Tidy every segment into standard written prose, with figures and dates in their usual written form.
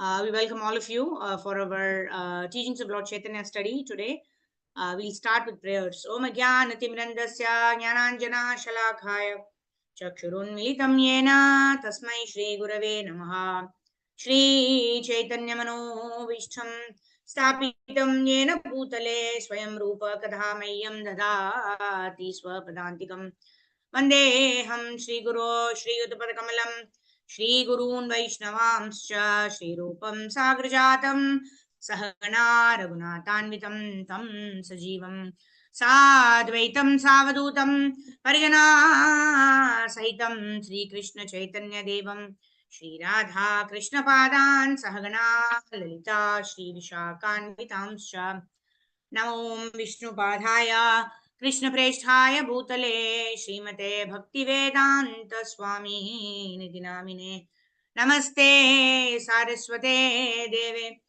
We welcome all of you for our teachings of Lord Chaitanya study today. We'll start with prayers. Om Jnanatimrandasya Jnananjana Shalakaya Chakshurunmilitam Yena Tasmai Shri Gurave Namaha Shri Chaitanya Mano Vishtam Stapitam Yena Bhutale Swayam Rupa Kadhamayam Dadati Swapadantikam Vandeham Shri Guru Shri Uttapadakamalam Shri Gurun Vaishnavamscha Shri Rupam Sagrajatam Sahagana Raghunathanvitam Tam Sajivam Sadvaitam Savadutam Parigana Sahitam Sri Krishna Chaitanya Devam Shri Radha Krishna Padan Sahagana Lalita Shri Vishakanvitamscha Namo Vishnu Padhaya Krishna Preshthaya Bhutale Srimate Bhaktivedanta Swami Niti Namine Namaste Saraswate Deve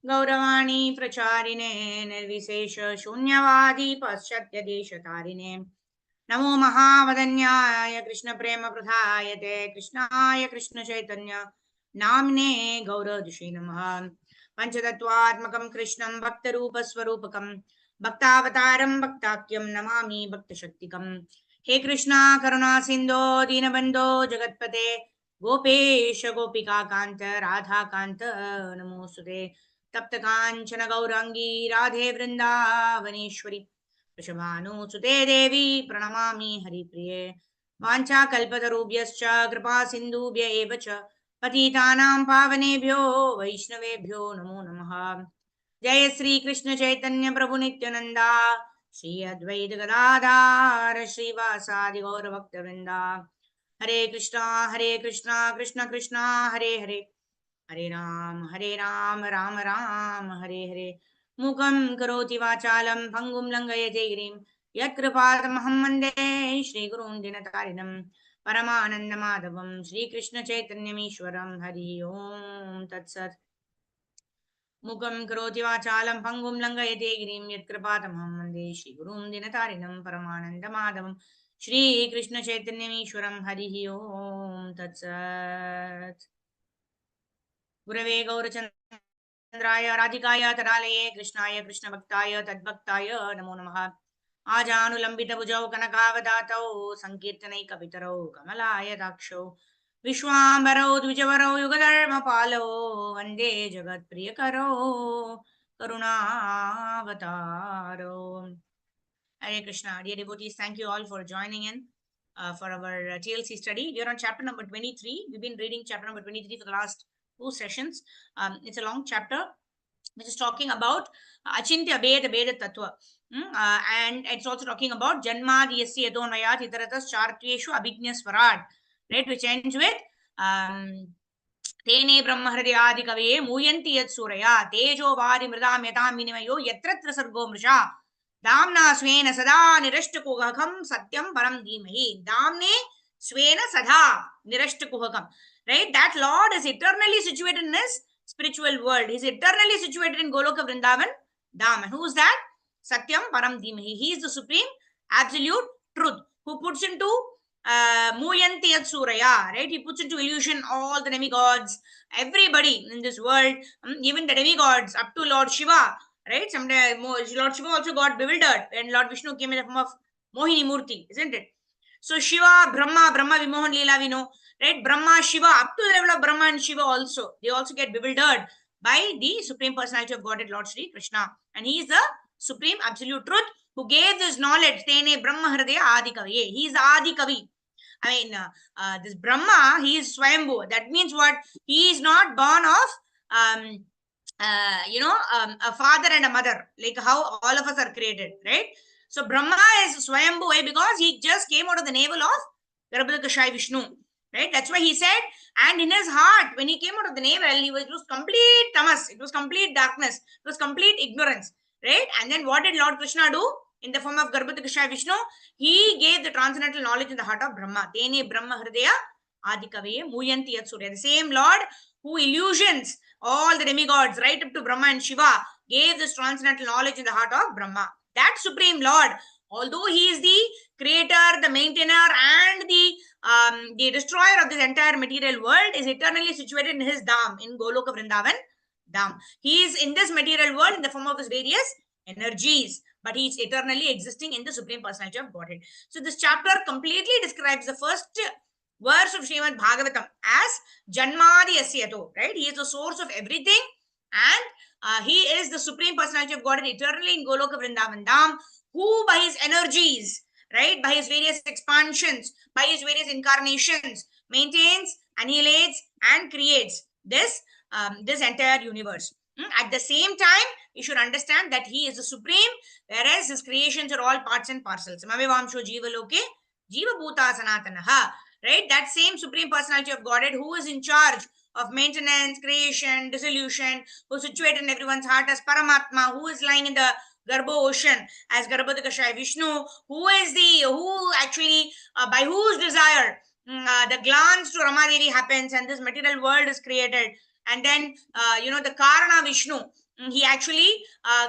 Gauravani Pracharine Nirvisesha Shunyavadi Paschatya Deshatarine Namo Mahavadanyaya Krishna Prema Pradhayate Krishnaya Krishna Chaitanya Namne Gaura Dushe Namaha Panchatattvatmakam Krishnam Bhaktarupaswarupakam Bhaktavataram Bhaktakyam Namami Bhaktashaktikam He Krishna Karuna Sindho Dinabandho Jagatpate Gopesha Gopika Kanta Radha Kanta Namosute Tapta Kanchana Gaurangi Radhe Vrindavaneshwari Vrishabhanusute Devi Pranamami Haripriye Vancha Kalpatarubhyascha Kripa Sindhubhya eva cha पतितानां पावनेभ्यो वैष्णवेभ्यो नमो नमः जय श्री कृष्ण चैतन्य प्रभु नित्यानंदा श्री अद्वैत गदाधर श्रीवासादि गौर भक्तवृंदा हरे कृष्णा कृष्ण कृष्णा हरे हरे हरे राम राम राम हरे हरे मूकं करोति वाचालं भंगुं लंघयते गिरिं यत्कृपातमहं वन्दे श्रीगुरुं दिनतारिणं परमानंद माधवम श्री कृष्ण चैतन्यमीश्वरम हरि ओम तत्सत् मुखं करोति वाचालं भंगुं लंघयते गिरिं यत्कृपातमहं वन्दे श्रीगुरुं दिनतारिणं परमानंद माधवम श्री कृष्ण चैतन्यमीश्वरम हरि ओम तत्सत् गुरवे गौरचंद्राय राधिकाय तदालये कृष्णाय कृष्णभक्ताय तद्भक्ताय नमो नमः आजानुलंबितभुजौ कनकावदातौ संकीर्तनैकपितरौ कमलायताक्षौ विश्वाम्बरौ द्विजवरौ युगधर्मपालौ वन्दे जगत्प्रियकरौ करुणावतारौ Hare Krishna. Dear devotees, thank you all for joining in for our TLC study. We are on chapter number 23. We've been reading chapter number 23 for the last 2 sessions. It's a long chapter which is talking about Achintya Veda Veda Tattva. And it's also talking about Janmad Yasya Yadonvayat Hitaratas Chartyeshu Abhijna Swarad, right, which ends with Tene Brahmahradi Kavaye Muyanti Yat Suraya Tejo Vadi Mridam Yatam Vinimayo Yatratra Sargo Mrisha Damna Swena Sada Nirashtakuhakam Satyam Param Dhimahi. Damne Swena Sada Nirashtakuhakam. Right? That Lord is eternally situated in his spiritual world. He is eternally situated in Goloka Vrindavan Dham. And who is that? Satyam Param Dhimahi. He is the supreme absolute truth who puts into Muyanti at Suraya, right? He puts into illusion all the demigods, everybody in this world, even the demigods, up to Lord Shiva, right? Someday Lord Shiva also got bewildered when Lord Vishnu came in the form of Mohini Murti, isn't it? So Shiva, Brahma Vimohan Leela we know, right? Brahma, Shiva, up to the level of Brahma and Shiva also, they also get bewildered by the Supreme Personality of Godhead, Lord Shri Krishna. And he is the Supreme Absolute Truth who gave this knowledge, Tene Brahma Hridaya Adi Kaviye. He is the Adi Kavi. I mean, this Brahma, he is Swayambhu. That means what? He is not born of, a father and a mother, like how all of us are created, right? So Brahma is Swayambhu because he just came out of the navel of Garbhodakashai Vishnu, right? That's why he said, and in his heart, when he came out of the navel, it was complete tamas, it was complete darkness, it was complete ignorance, right? And then what did Lord Krishna do? In the form of Garbhodakashai Vishnu, he gave the transcendental knowledge in the heart of Brahma. Tene Brahma Hridaya Adikaviye Muyanti Yat Surya. The same Lord who illusions all the demigods right up to Brahma and Shiva gave this transcendental knowledge in the heart of Brahma. That Supreme Lord Although he is the creator, the maintainer, and the destroyer of this entire material world, is eternally situated in his dham, in Goloka Vrindavan dham. He is in this material world in the form of his various energies, but he is eternally existing in the Supreme Personality of Godhead. So this chapter completely describes the first verse of Srimad Bhagavatam as Janmadi Asyato, right? He is the source of everything, and he is the Supreme Personality of Godhead eternally in Goloka Vrindavan dham, who by his energies, right, by his various expansions, by his various incarnations, maintains, annihilates, and creates this entire universe. At the same time, you should understand that he is the supreme, whereas his creations are all parts and parcels. Mamevamsho jiva loke jiva bhuta sanatanaha. Right, that same supreme personality of Godhead who is in charge of maintenance, creation, dissolution, who is situated in everyone's heart as Paramatma, who is lying in the Garbho ocean as Garbhodakashaya Vishnu, who actually, by whose desire the glance to Ramadevi happens and this material world is created. And then, the Karana Vishnu, he actually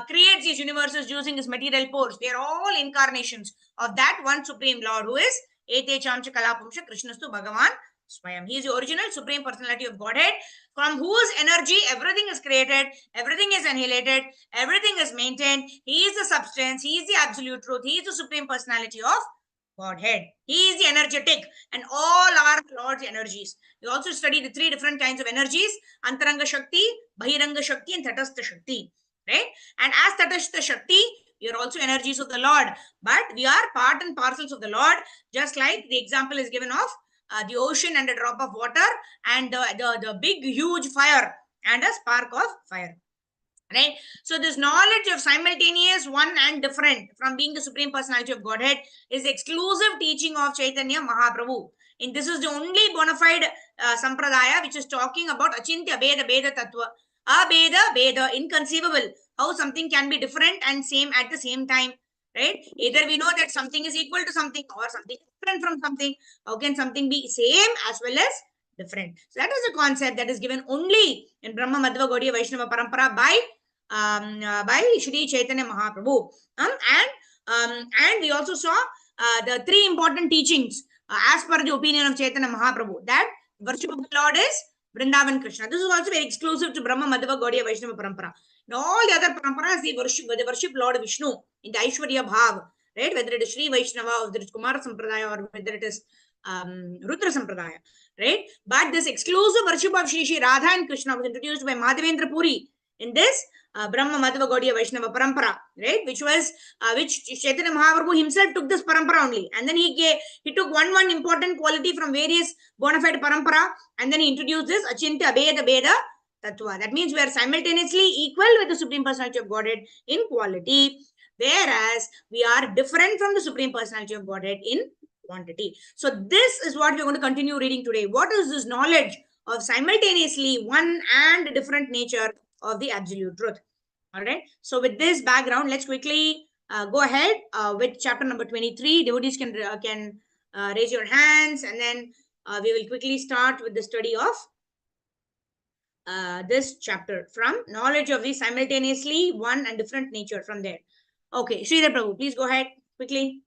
creates these universes using his material pores. They are all incarnations of that one Supreme Lord who is Ete Chamcha Kalapamsha Krishnastu Bhagavan Swayam. He is the original Supreme Personality of Godhead, from whose energy everything is created, everything is annihilated, everything is maintained. He is the substance, he is the absolute truth, he is the Supreme Personality of Godhead. He is the energetic, and all are Lord's energies. We also study the three different kinds of energies: Antaranga Shakti, Bahiranga Shakti, and Tatastha Shakti. Right? And as Tatastha Shakti, we are also energies of the Lord, but we are part and parcels of the Lord, just like the example is given of the ocean and a drop of water, and the big, huge fire and a spark of fire. Right? So this knowledge of simultaneous, one and different from being the Supreme Personality of Godhead is the exclusive teaching of Chaitanya Mahaprabhu. And this is the only bona fide sampradaya which is talking about Achintya Beda Beda Tattva. Abeda Beda, inconceivable. How something can be different and same at the same time. Right? Either we know that something is equal to something or something different from something. How can something be same as well as different? So that is a concept that is given only in Brahma Madhva Gaudiya Vaishnava Parampara by Shri Chaitanya Mahaprabhu. And we also saw the three important teachings as per the opinion of Chaitanya Mahaprabhu, that worship of the Lord is Vrindavan Krishna. This is also very exclusive to Brahma Madhva Gaudiya Vaishnava Parampara. In all the other paramparas, they worship Lord Vishnu in the Aishwarya Bhav, right? Whether it is Sri Vaishnava, or whether it is Kumara Sampradaya, or whether it is Rudra Sampradaya, right? But this exclusive worship of Shri Radha and Krishna was introduced by Madhavendra Puri in this Brahma Madhva Gaudiya Vaishnava Parampara, right? Which Chaitanya Mahaprabhu himself took this parampara only, and then he took one important quality from various bona fide parampara, and then he introduced this Achintya Abeda Beda Tattva. That means we are simultaneously equal with the Supreme Personality of Godhead in quality, whereas we are different from the Supreme Personality of Godhead in quantity. So this is what we're going to continue reading today. What is this knowledge of simultaneously one and different nature of the absolute truth? All right. So with this background, let's quickly go ahead with chapter number 23. Devotees can raise your hands, and then we will quickly start with the study of this chapter from knowledge of the simultaneously one and different nature from there. Okay, Sridhar Prabhu, please go ahead quickly.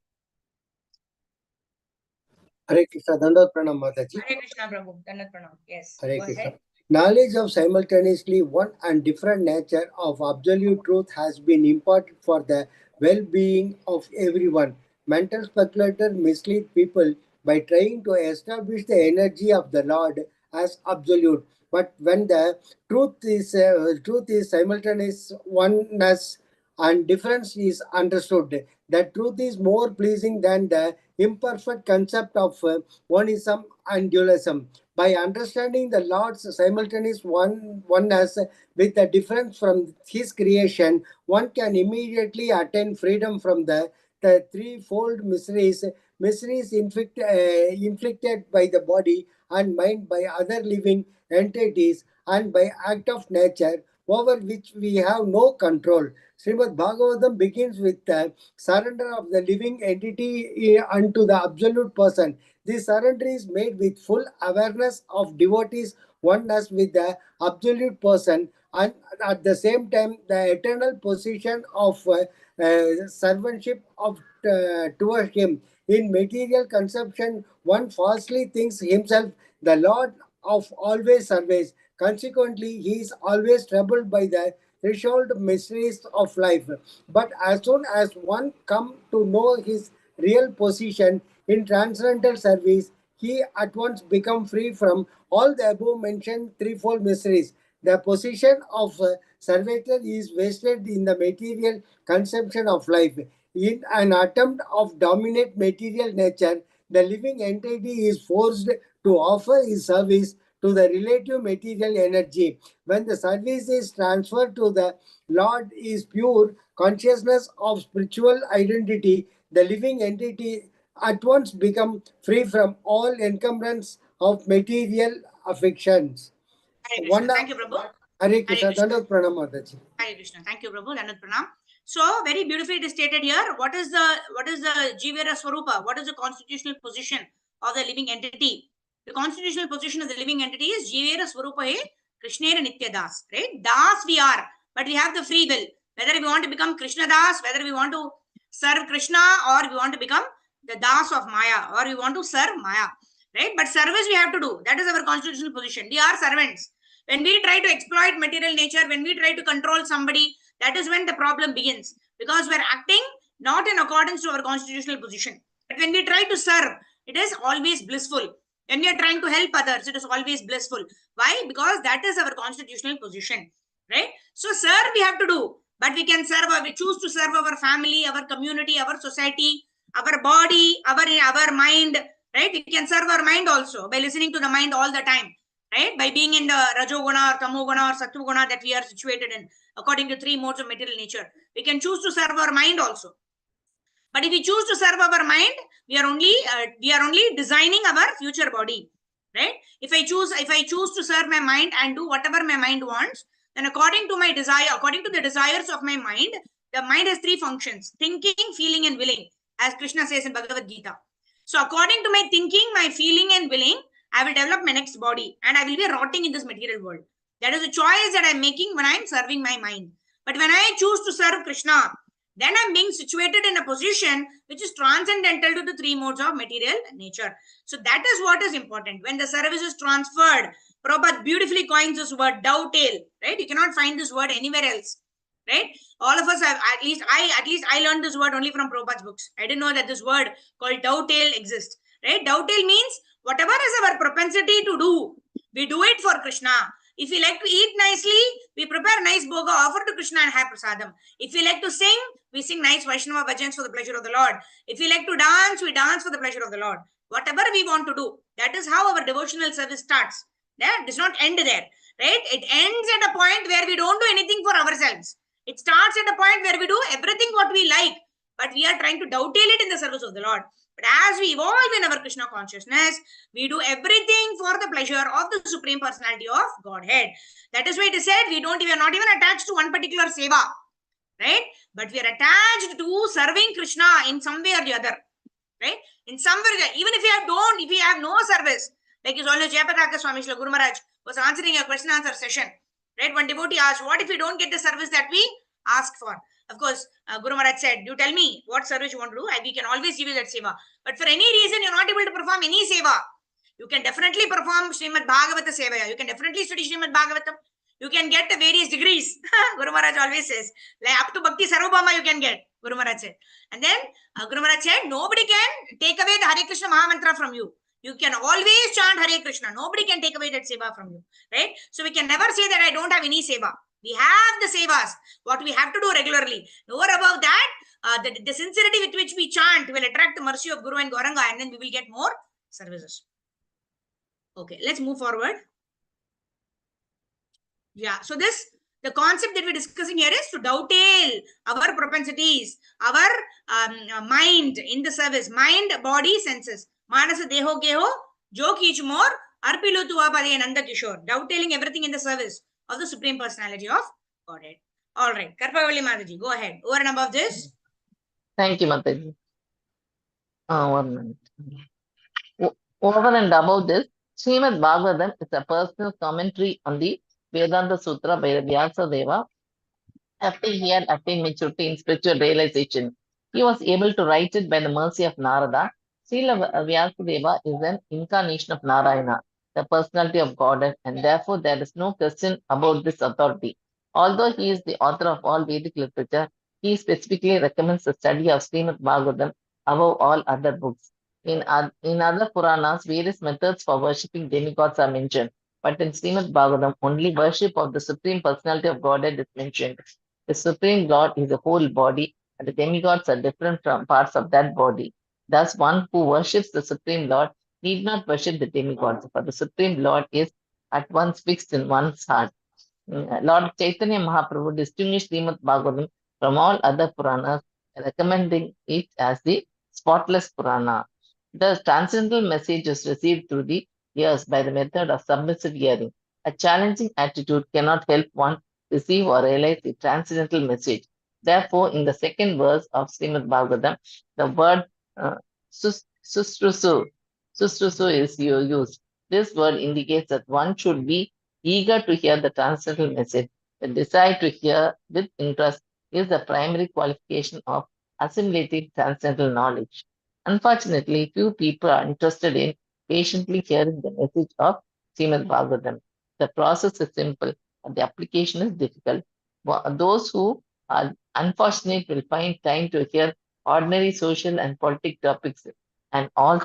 Hare Krishna, Dandat Pranam Mataji. Hare Krishna Prabhu, Dandat Pranam. Yes. Hare go Krishna. Ahead. Knowledge of simultaneously one and different nature of absolute truth has been important for the well-being of everyone. Mental speculators mislead people by trying to establish the energy of the Lord as absolute. But when the truth is simultaneous oneness and difference is understood, the truth is more pleasing than the imperfect concept of monism and dualism. By understanding the Lord's simultaneous oneness with the difference from His creation, one can immediately attain freedom from the threefold miseries inflicted by the body and mind by other living entities and by act of nature over which we have no control. Srimad Bhagavatam begins with the surrender of the living entity unto the absolute person. This surrender is made with full awareness of devotees oneness with the absolute person, and at the same time the eternal position of servantship of towards him. In material conception, one falsely thinks himself the Lord of always service. Consequently, he is always troubled by the threshold mysteries of life. But as soon as one come to know his real position in transcendental service, he at once become free from all the above mentioned threefold mysteries. The position of servitor is wasted in the material conception of life. In an attempt of dominate material nature, the living entity is forced to offer his service to the relative material energy. When the service is transferred to the Lord is pure consciousness of spiritual identity, the living entity at once become free from all encumbrance of material affections. Hare Krishna. One Thank you, Prabhu. Hare Hare Krishna. Krishna. Dandavad Pranam Mataji. Hare Krishna. Thank you, Prabhu. Dandat Pranam. So, very beautifully it is stated here. What is the Jivera Swarupa? What is the constitutional position of the living entity? The constitutional position of the living entity is Jivera Swarupa he Krishnera Nitya Das. Right? Das we are, but we have the free will. Whether we want to become Krishna Das, whether we want to serve Krishna, or we want to become the Das of Maya, or we want to serve Maya. Right? But service we have to do. That is our constitutional position. We are servants. When we try to exploit material nature, when we try to control somebody, that is when the problem begins, because we're acting not in accordance to our constitutional position. But when we try to serve, it is always blissful. When we are trying to help others, it is always blissful. Why? Because that is our constitutional position, right? So serve we have to do, but we can serve, we choose to serve our family, our community, our society, our body, our mind, right? We can serve our mind also by listening to the mind all the time, right? By being in the Rajoguna or Tamoguna or Sattva that we are situated in, according to three modes of material nature. We can choose to serve our mind also. But if we choose to serve our mind, we are only designing our future body, right? If I choose to serve my mind and do whatever my mind wants, then according to my desire, according to the desires of my mind, the mind has three functions: thinking, feeling, and willing, as Krishna says in Bhagavad Gita. So according to my thinking, my feeling, and willing, I will develop my next body and I will be rotting in this material world. That is a choice that I'm making when I'm serving my mind. But when I choose to serve Krishna, then I'm being situated in a position which is transcendental to the three modes of material nature. So that is what is important. When the service is transferred, Prabhupada beautifully coins this word dovetail, right? You cannot find this word anywhere else, right? All of us have, at least I learned this word only from Prabhupada's books. I didn't know that this word called dovetail exists, right? Dovetail means whatever is our propensity to do, we do it for Krishna. If we like to eat nicely, we prepare nice bhoga, offer to Krishna and have prasadam. If we like to sing, we sing nice Vaishnava bhajans for the pleasure of the Lord. If we like to dance, we dance for the pleasure of the Lord. Whatever we want to do, that is how our devotional service starts. That does not end there, right? It ends at a point where we don't do anything for ourselves. It starts at a point where we do everything what we like, but we are trying to dovetail it in the service of the Lord. But as we evolve in our Krishna consciousness, we do everything for the pleasure of the Supreme Personality of Godhead. That is why it is said we are not even attached to one particular seva, right? But we are attached to serving Krishna in some way or the other, right? In some way, even if we have no service, like his always Japa Swami Guru Maharaj was answering a question answer session, right? One devotee asked, what if we don't get the service that we ask for? Of course, Guru Maharaj said, you tell me what service you want to do, and we can always give you that seva. But for any reason, you're not able to perform any seva, you can definitely perform Srimad Bhagavata Sevaya. You can definitely study Srimad Bhagavatam. You can get the various degrees. Guru Maharaj always says, like up to Bhakti Sarvabhama you can get, Guru Maharaj said. And then Guru Maharaj said, nobody can take away the Hare Krishna Mahamantra from you. You can always chant Hare Krishna. Nobody can take away that seva from you, right? So we can never say that I don't have any seva. We have the sevas, what we have to do regularly. Over above that, the sincerity with which we chant will attract the mercy of Guru and Gauranga, and then we will get more services. Okay, let's move forward. Yeah, so the concept that we're discussing here is to dovetail our propensities, our mind in the service, mind, body, senses. Manasa deho geho, jo kich more, arpilu tuva pade nanda kishore. Dovetailing everything in the service of the Supreme Personality of Godhead. All right, Karpavalli Mataji, go ahead. Over and above this. Thank you, Mataji. 1 minute. Over and above this, Srimad Bhagavatam is a personal commentary on the Vedanta Sutra by Vyasadeva. After he had attained maturity in spiritual realization, he was able to write it by the mercy of Narada. Srila Vyasadeva is an incarnation of Narayana, the personality of Godhead, and therefore there is no question about this authority. Although he is the author of all Vedic literature, he specifically recommends the study of Srimad Bhagavatam above all other books. In other Puranas, various methods for worshipping demigods are mentioned, but in Srimad Bhagavatam, only worship of the Supreme Personality of Godhead is mentioned. The Supreme Lord is a whole body, and the demigods are different from parts of that body. Thus, one who worships the Supreme Lord need not worship the demigods, for the Supreme Lord is at once fixed in one's heart. Lord Chaitanya Mahaprabhu distinguished Srimad Bhagavatam from all other Puranas, recommending it as the spotless Purana. The transcendental message is received through the ears by the method of submissive hearing. A challenging attitude cannot help one receive or realize the transcendental message. Therefore, in the second verse of Srimad Bhagavatam, the word uh, susrusu is used. This word indicates that one should be eager to hear the transcendental message. The desire to hear with interest is the primary qualification of assimilating transcendental knowledge. Unfortunately, few people are interested in patiently hearing the message of Srimad Bhagavatam. The process is simple, but the application is difficult. Those who are unfortunate will find time to hear ordinary social and political topics and all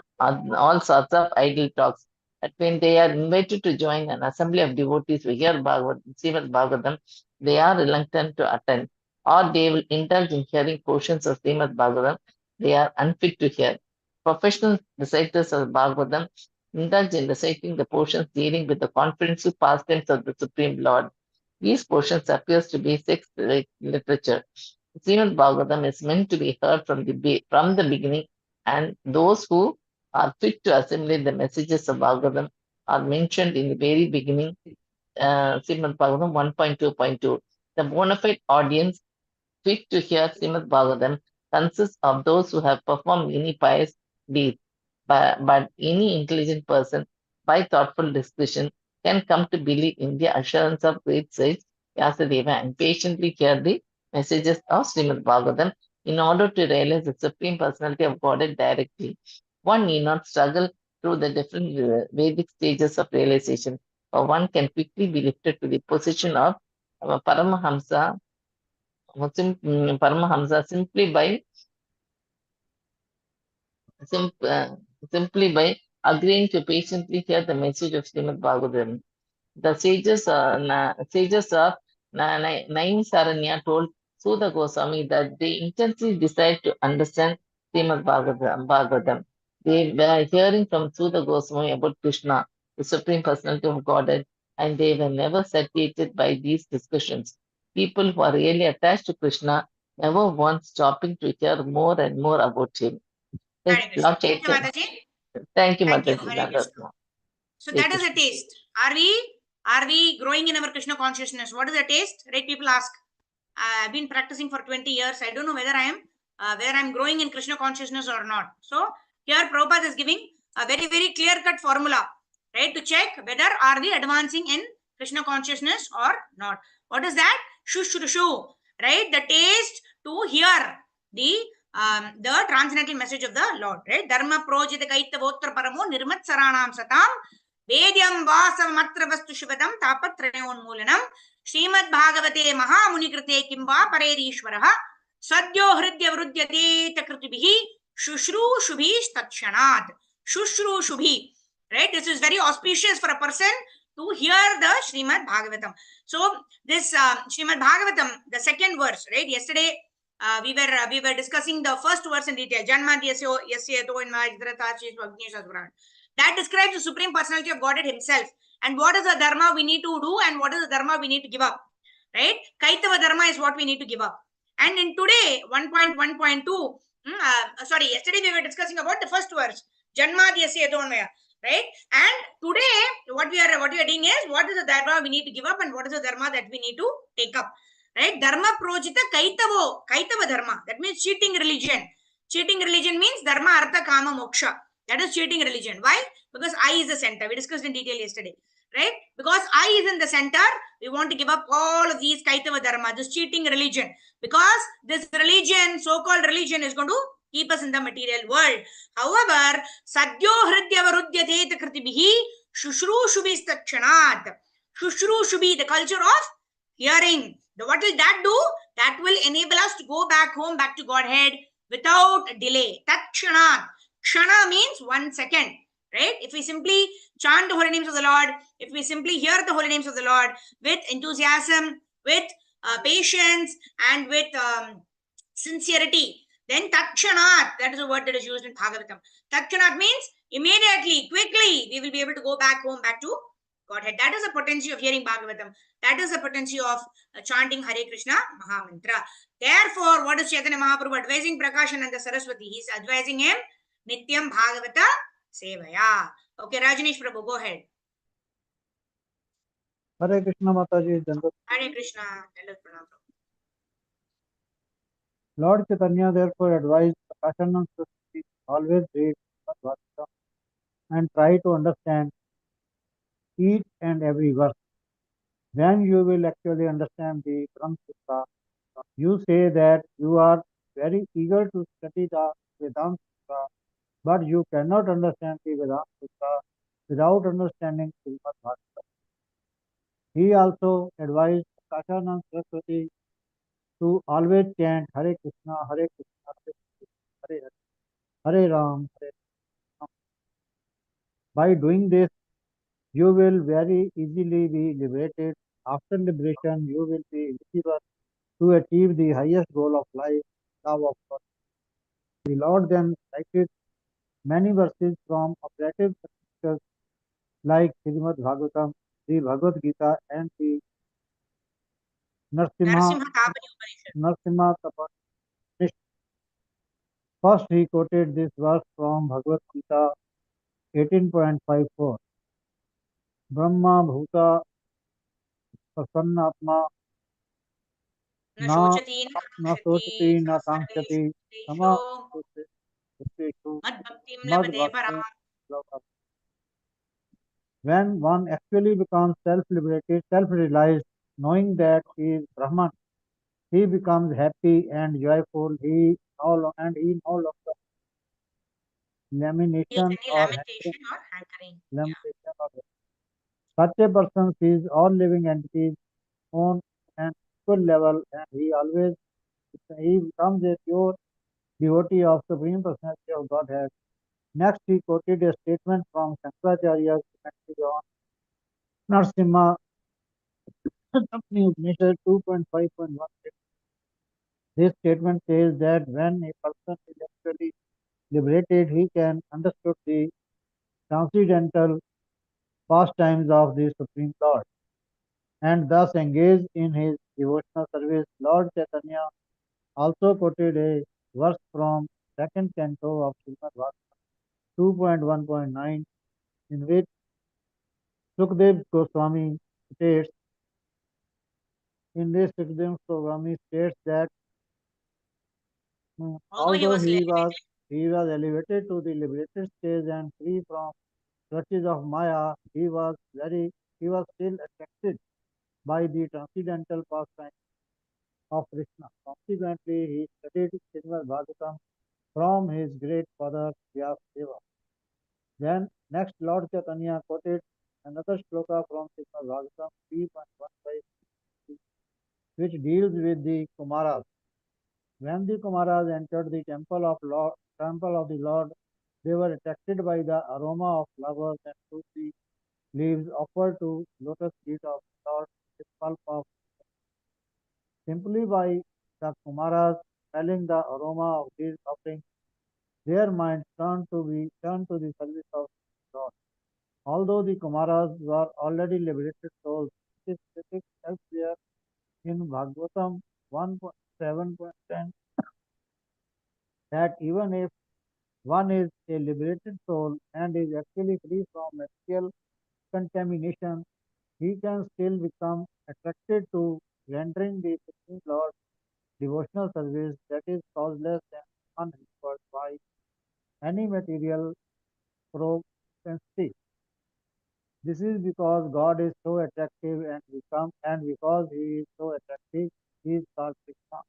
sorts of idle talks. But when they are invited to join an assembly of devotees to hear Srimad Bhagavatam, they are reluctant to attend, or they will indulge in hearing portions of Srimad Bhagavatam they are unfit to hear. Professional reciters of Bhagavatam indulge in reciting the portions dealing with the confidential pastimes of the Supreme Lord. These portions appears to be sex literature. Srimad Bhagavatam is meant to be heard from the beginning, and those who are fit to assimilate the messages of Bhagavatam are mentioned in the very beginning, Srimad Bhagavatam 1.2.2. The bona fide audience fit to hear Srimad Bhagavatam consists of those who have performed any pious deeds, but any intelligent person, by thoughtful discussion, can come to believe in the assurance of great sage Vyasadeva and patiently hear the messages of Srimad Bhagavatam in order to realize the Supreme Personality of Godhead directly. One need not struggle through the different Vedic stages of realization, or one can quickly be lifted to the position of Paramahamsa Paramahamsa sim, uh, simply by agreeing to patiently hear the message of Srimad Bhagavatam. The sages of Naimisaranya told Sudha Goswami that they intensely desired to understand Srimad Bhagavatam. They were hearing from Sudha Goswami about Krishna, the Supreme Personality of Godhead, and they were never satiated by these discussions. People who are really attached to Krishna never want stopping to hear more and more about him. Hare Krishna. Lord Thank you, Chaitanya. Mataji. Thank you, Thank you. Mataji. Hare Krishna. So Hare that is a Krishna. taste. Are we growing in our Krishna consciousness? What is the taste? Right? People ask. I've been practicing for 20 years. I don't know whether I'm growing in Krishna consciousness or not. So here Prabhupada is giving a very, very clear-cut formula, right? To check whether are we advancing in Krishna consciousness or not. What is that? Shushrushu, right? The taste to hear the transcendental message of the Lord, right? Dharma projita kaitavotra paramo nirmat saranam satam Vedyam vasavamatra vastu shivadam tapatrayoन्मूलनम Shrimad भागवते महामुनिकृते किंवा परेरीश्वरः सद्यो हृदय वृद्यते तकृतिभिः शुश्रूषुभिस्तत्क्षणात् शुश्रूषुभि, right? This is very auspicious for a person to hear the Srimad Bhagavatam. So this Srimad Bhagavatam, the second verse, right? Yesterday we were discussing the first verse in detail. Janmadhyasya yasya to in that describes the Supreme Personality of Godhead Himself. And what is the dharma we need to do and what is the dharma we need to give up, right? Kaitava dharma is what we need to give up. And in today 1.1.2, yesterday we were discussing about the first verse, Janmadhyasya Yadonvaya, right? And today what we are doing is, what is the dharma we need to give up and what is the dharma that we need to take up, right? Dharma projita kaitava dharma. That means cheating religion. Cheating religion means dharma, artha, kama, moksha. That is cheating religion. Why? Because I is the center. We discussed in detail yesterday, right? Because I is in the center, we want to give up all of these kaitava dharma, this cheating religion. Because this religion, so-called religion, is going to keep us in the material world. However, sadyo hridyavarudyate kritibihi shushrushubistakshanat. Shushrushubhi, the culture of hearing. What will that do? That will enable us to go back home, back to Godhead without delay. Takshanat. Kshana means 1 second, right? If we simply chant the holy names of the Lord, if we simply hear the holy names of the Lord with enthusiasm, with patience, and with sincerity, then takshanat, that is a word that is used in Bhagavatam. Takshanat means immediately, quickly, we will be able to go back home, back to Godhead. That is the potency of hearing Bhagavatam. That is the potency of chanting Hare Krishna Mahamantra. Therefore, what is Chaitanya Mahaprabhu advising Prakashananda Saraswati? He is advising him Nityam Bhagavata Sevaya. Okay, Rajneesh Prabhu, go ahead. Hare Krishna Mataji, Dandat. Hare Krishna. Tell us, Pranam Prabhu. Lord Chaitanya therefore advised Prakashananda Saraswati to always read Bhagavatam and try to understand each and every verse. Then you will actually understand the Brahma Sutra. You say that you are very eager to study the Vedanta Sutra, but you cannot understand the Vedanta Sutra without understanding Srimad Bhagavatam. He also advised Prakashananda Saraswati to always chant Hare Krishna, Hare Krishna, Hare Hare, Hare Ram, Hare Ram. By doing this, you will very easily be liberated. After liberation, you will be eligible to achieve the highest goal of life, love of God. The Lord then cited many verses from operative scriptures like Srimad Bhagavatam, the Bhagavad Gita, and the Narsimha Narasimha Tapani Upanishad. Narsimha Tapanishad. First, he quoted this verse from Bhagavad Gita 18.54. Brahma Bhuta Prasannatma Na Na shochati, na Na kakshati, Sochati Na sarveshu Kankshati Sama bhuteshu, Bhuteshu mad bhaktim Mad labde Bhakti param. Lava. When one actually becomes self-liberated, self-realized, knowing that he is Brahman, he becomes happy and joyful. He no longer Yes, lamination any or lamentation or hankering. Yeah. lamentation or such a person sees all living entities on an equal level, and he becomes a pure devotee of Supreme Personality of Godhead. Next, he quoted a statement from Shankaracharya's commentary on Narasimha Upanishad 2.5.1. This statement says that when a person is actually liberated, he can understand the transcendental pastimes of the Supreme Lord and thus engage in his devotional service. Lord Chaitanya also quoted a verse from second canto of Srimad Bhagavatam 2.1.9, in which Sukdev Goswami states, that Although he although was elevated, he was elevated to the liberated stage and free from clutches of Maya, he was still attracted by the transcendental pastime of Krishna. Consequently, he studied Srimad Bhagavatam from his great father Vyasdeva. Then next Lord Chaitanya quoted another shloka from Srimad Bhagavatam 3.15, which deals with the Kumaras. When the Kumaras entered the temple of the Lord, they were attracted by the aroma of flowers and took the leaves offered to lotus feet of the Lord with pulp of. Simply by the Kumaras smelling the aroma of these offerings, their minds turned to the service of God. Although the Kumaras were already liberated souls, it is stated elsewhere in Bhagavatam 1.7.10 that even if one is a liberated soul and is actually free from material contamination, he can still become attracted to rendering the Supreme Lord devotional service that is causeless and unhindered by any material propensity. This is because God is so attractive and because he is so attractive, he is called Krishna.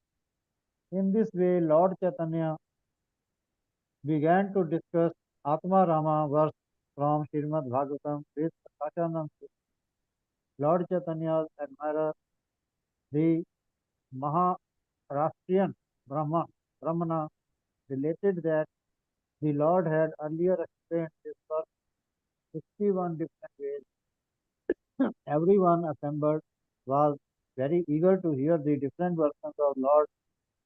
In this way, Lord Chaitanya began to discuss Atma Rama verse from Srimad Bhagavatam with Sachanand. Lord Chaitanya's admirer, the Maharashtrian Brahmana, related that the Lord had earlier explained this verse 61 different ways. Everyone assembled was very eager to hear the different versions of Lord's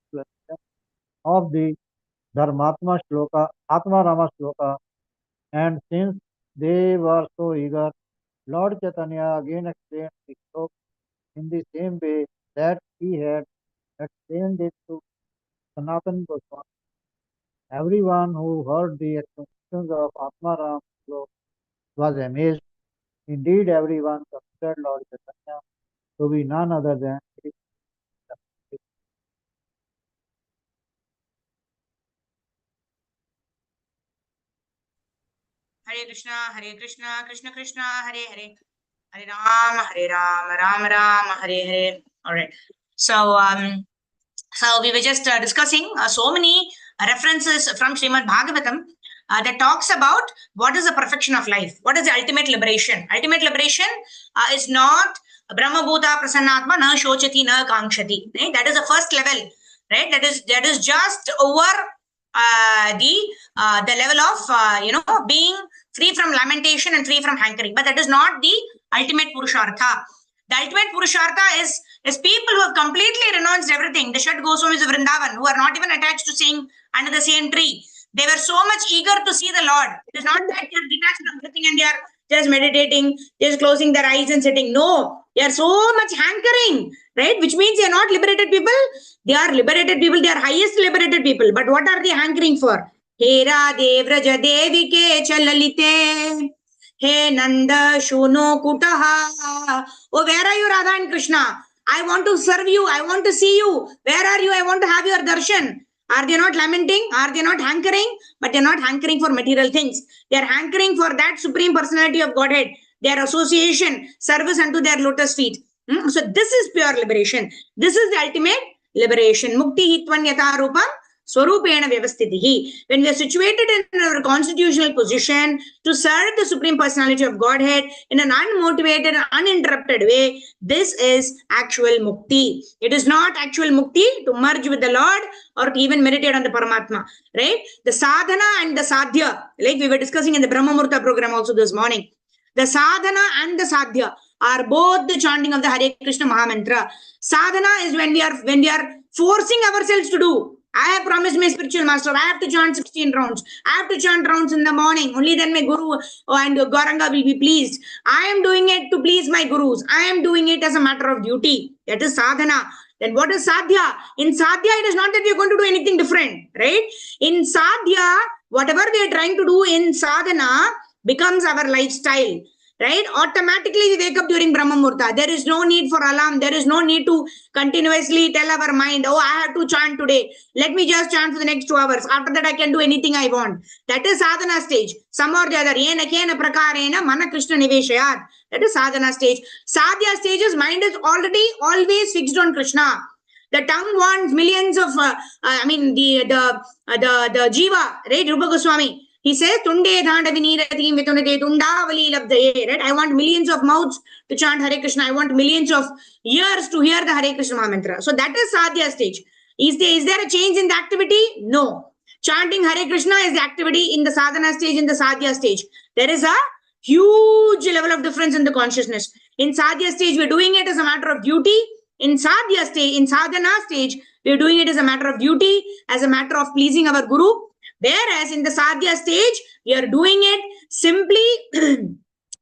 explanation of the Dharmatma Shloka, Atma Rama Shloka, and since they were so eager, Lord Chaitanya again explained the shloka in the same way that he had explained it to Sanatan Goswami. Everyone who heard the explanations of Atma Ram shloka was amazed. Indeed, everyone considered Lord Chaitanya to be none other than his. Hare Krishna, Krishna Krishna, Hare Hare, Hare Ram, Ram Ram, Hare Hare. All right. So we were just discussing so many references from Srimad Bhagavatam that talks about what is the perfection of life, what is the ultimate liberation. Ultimate liberation is not Brahma Bhuta Prasannatma na shochati na kankshati. Right? That is the first level, right? That is just over the level of being free from lamentation and free from hankering. But that is not the ultimate purushartha. The ultimate purushartha is people who have completely renounced everything. The Shat Goswamis of Vrindavan, who are not even attached to sing under the same tree. They were so much eager to see the Lord. It is not that they are detached from everything and they are just meditating, just closing their eyes and sitting. No, they are so much hankering, right? Which means they are not liberated people. They are liberated people. They are highest liberated people. But what are they hankering for? Hera Devraja Devike Chalalite. Hey Nanda Shuno Kutaha. Oh, where are you, Radha and Krishna? I want to serve you. I want to see you. Where are you? I want to have your darshan. Are they not lamenting? Are they not hankering? But they're not hankering for material things. They're hankering for that Supreme Personality of Godhead, their association, service unto their lotus feet. So this is pure liberation. This is the ultimate liberation. Mukti hitvan yata rupam Swarupena Vyavastitihi. When we are situated in our constitutional position to serve the Supreme Personality of Godhead in an unmotivated and uninterrupted way, this is actual mukti. It is not actual mukti to merge with the Lord or to even meditate on the Paramatma, right? The sadhana and the sadhya, like we were discussing in the Brahmamurta program also this morning. The sadhana and the sadhya are both the chanting of the Hare Krishna Mahamantra. Sadhana is when we are forcing ourselves to do. I have promised my spiritual master, I have to chant 16 rounds. I have to chant rounds in the morning. Only then my Guru and Gauranga will be pleased. I am doing it to please my Gurus. I am doing it as a matter of duty. That is sadhana. Then what is sadhya? In sadhya, it is not that we are going to do anything different, right? In sadhya, whatever we are trying to do in sadhana becomes our lifestyle. Right? Automatically we wake up during Brahma Murta. There is no need for alarm. There is no need to continuously tell our mind, oh, I have to chant today. Let me just chant for the next 2 hours. After that, I can do anything I want. That is sadhana stage. Some or the other. Yena kena prakarena mana Krishna niveshayat. That is sadhana stage. Sadhya stage's mind is already always fixed on Krishna. The tongue wants millions of, the jiva, right? Rupa Goswami. He says, Tunde Dhanda Vinirati Mitunate Tundavali Labdaye, right? I want millions of mouths to chant Hare Krishna. I want millions of ears to hear the Hare Krishna Mahamantra. So that is sadhya stage. Is there a change in the activity? No. Chanting Hare Krishna is the activity in the sadhana stage, in the sadhya stage. There is a huge level of difference in the consciousness. In sadhya stage, we're doing it as a matter of duty. In sadhya stage, in sadhana stage, we're doing it as a matter of duty, as a matter of pleasing our Guru. Whereas in the sadhya stage, we are doing it simply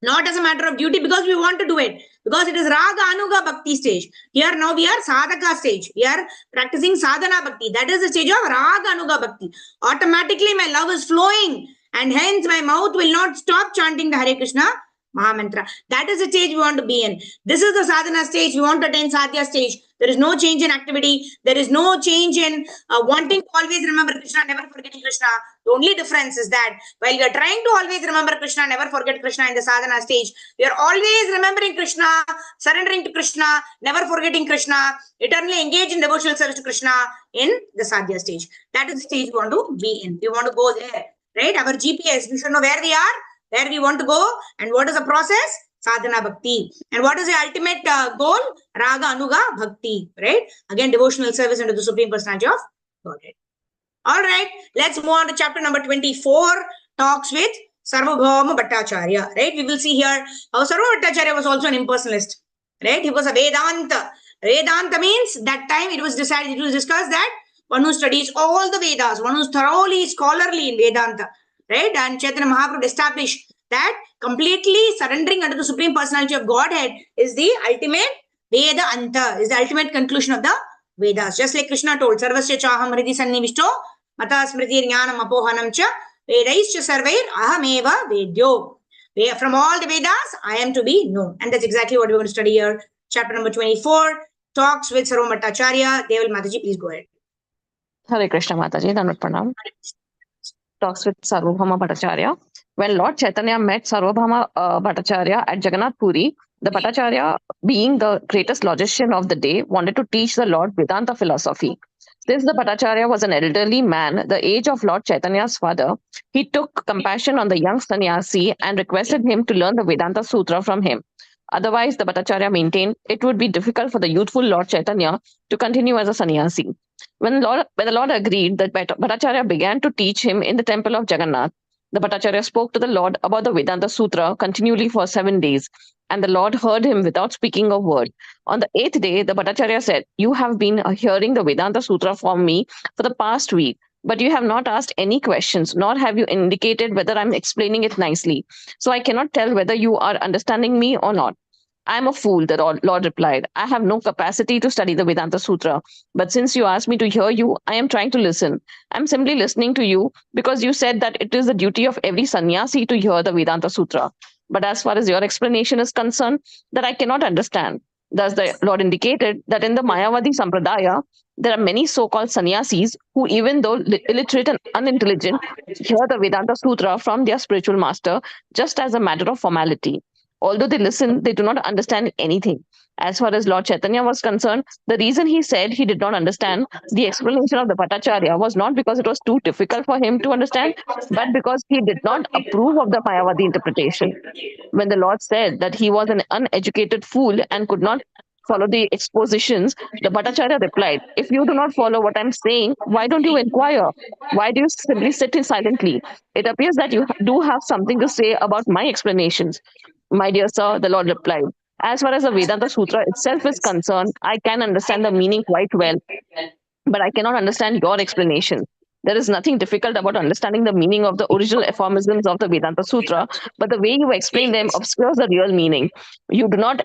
not as a matter of duty because we want to do it. Because it is Raga Anuga Bhakti stage. Here now we are Sadhaka stage. We are practicing Sadhana Bhakti. That is the stage of Raga Anuga Bhakti. Automatically my love is flowing and hence my mouth will not stop chanting the Hare Krishna Mahamantra. That is the stage we want to be in. This is the sadhana stage. We want to attain sadhya stage. There is no change in activity. There is no change in wanting to always remember Krishna, never forgetting Krishna. The only difference is that while we are trying to always remember Krishna, never forget Krishna in the sadhana stage, we are always remembering Krishna, surrendering to Krishna, never forgetting Krishna, eternally engaged in devotional service to Krishna in the sadhya stage. That is the stage we want to be in. We want to go there, right? Our GPS, we should know where we are, where we want to go, and what is the process? Sadhana bhakti. And what is the ultimate goal? Raga anuga bhakti, right? Again, devotional service under the Supreme Personality of Godhead. All right, let's move on to chapter number 24, talks with Sarvabhauma Bhattacharya, right? We will see here how Sarvabhauma Bhattacharya was also an impersonalist, right? He was a Vedanta. Vedanta means that time it was decided, it was discussed that one who studies all the Vedas, one who is thoroughly scholarly in Vedanta, right? And Chaitanya Mahaprabhu established that completely surrendering under the Supreme Personality of Godhead is the ultimate Veda Anta, is the ultimate conclusion of the Vedas. Just like Krishna told, Sarvasya Chaham Hridi Sannivishto, Mata Smriti Jnanam Apohanam Cha, Vedaischa Sarvair Ahameva Vedyo. From all the Vedas, I am to be known. And that's exactly what we're going to study here. Chapter number 24, talks with Sarvabhauma Bhattacharya. Deval Mataji, please go ahead. Hare Krishna Mataji, Dandavat Pranam. Talks with Sarvabhauma Bhattacharya. When Lord Chaitanya met Sarvabhauma Bhattacharya at Jagannath Puri, the Bhattacharya, being the greatest logician of the day, wanted to teach the Lord Vedanta philosophy. Since the Bhattacharya was an elderly man, the age of Lord Chaitanya's father, he took compassion on the young sannyasi and requested him to learn the Vedanta Sutra from him. Otherwise, the Bhattacharya maintained it would be difficult for the youthful Lord Chaitanya to continue as a sannyasi. When the Lord agreed, the Bhattacharya began to teach him in the temple of Jagannath. The Bhattacharya spoke to the Lord about the Vedanta Sutra continually for 7 days, and the Lord heard him without speaking a word. On the 8th day, the Bhattacharya said, "You have been hearing the Vedanta Sutra from me for the past week, but you have not asked any questions, nor have you indicated whether I'm explaining it nicely. So I cannot tell whether you are understanding me or not." "I am a fool," the Lord replied. "I have no capacity to study the Vedanta Sutra. But since you asked me to hear you, I am trying to listen. I'm simply listening to you because you said that it is the duty of every sannyasi to hear the Vedanta Sutra. But as far as your explanation is concerned, that I cannot understand." Thus, the Lord indicated that in the Mayavadi Sampradaya, there are many so-called sannyasis who, even though illiterate and unintelligent, hear the Vedanta Sutra from their spiritual master just as a matter of formality. Although they listen, they do not understand anything. As far as Lord Chaitanya was concerned, the reason he said he did not understand the explanation of the Bhattacharya was not because it was too difficult for him to understand, but because he did not approve of the Mayavadi interpretation. When the Lord said that he was an uneducated fool and could not follow the expositions, the Bhattacharya replied, "If you do not follow what I'm saying, why don't you inquire? Why do you simply sit silently? It appears that you do have something to say about my explanations." "My dear sir," the Lord replied, "as far as the Vedanta Sutra itself is concerned, I can understand the meaning quite well, but I cannot understand your explanation. There is nothing difficult about understanding the meaning of the original aphorisms of the Vedanta Sutra, but the way you explain them obscures the real meaning. You do not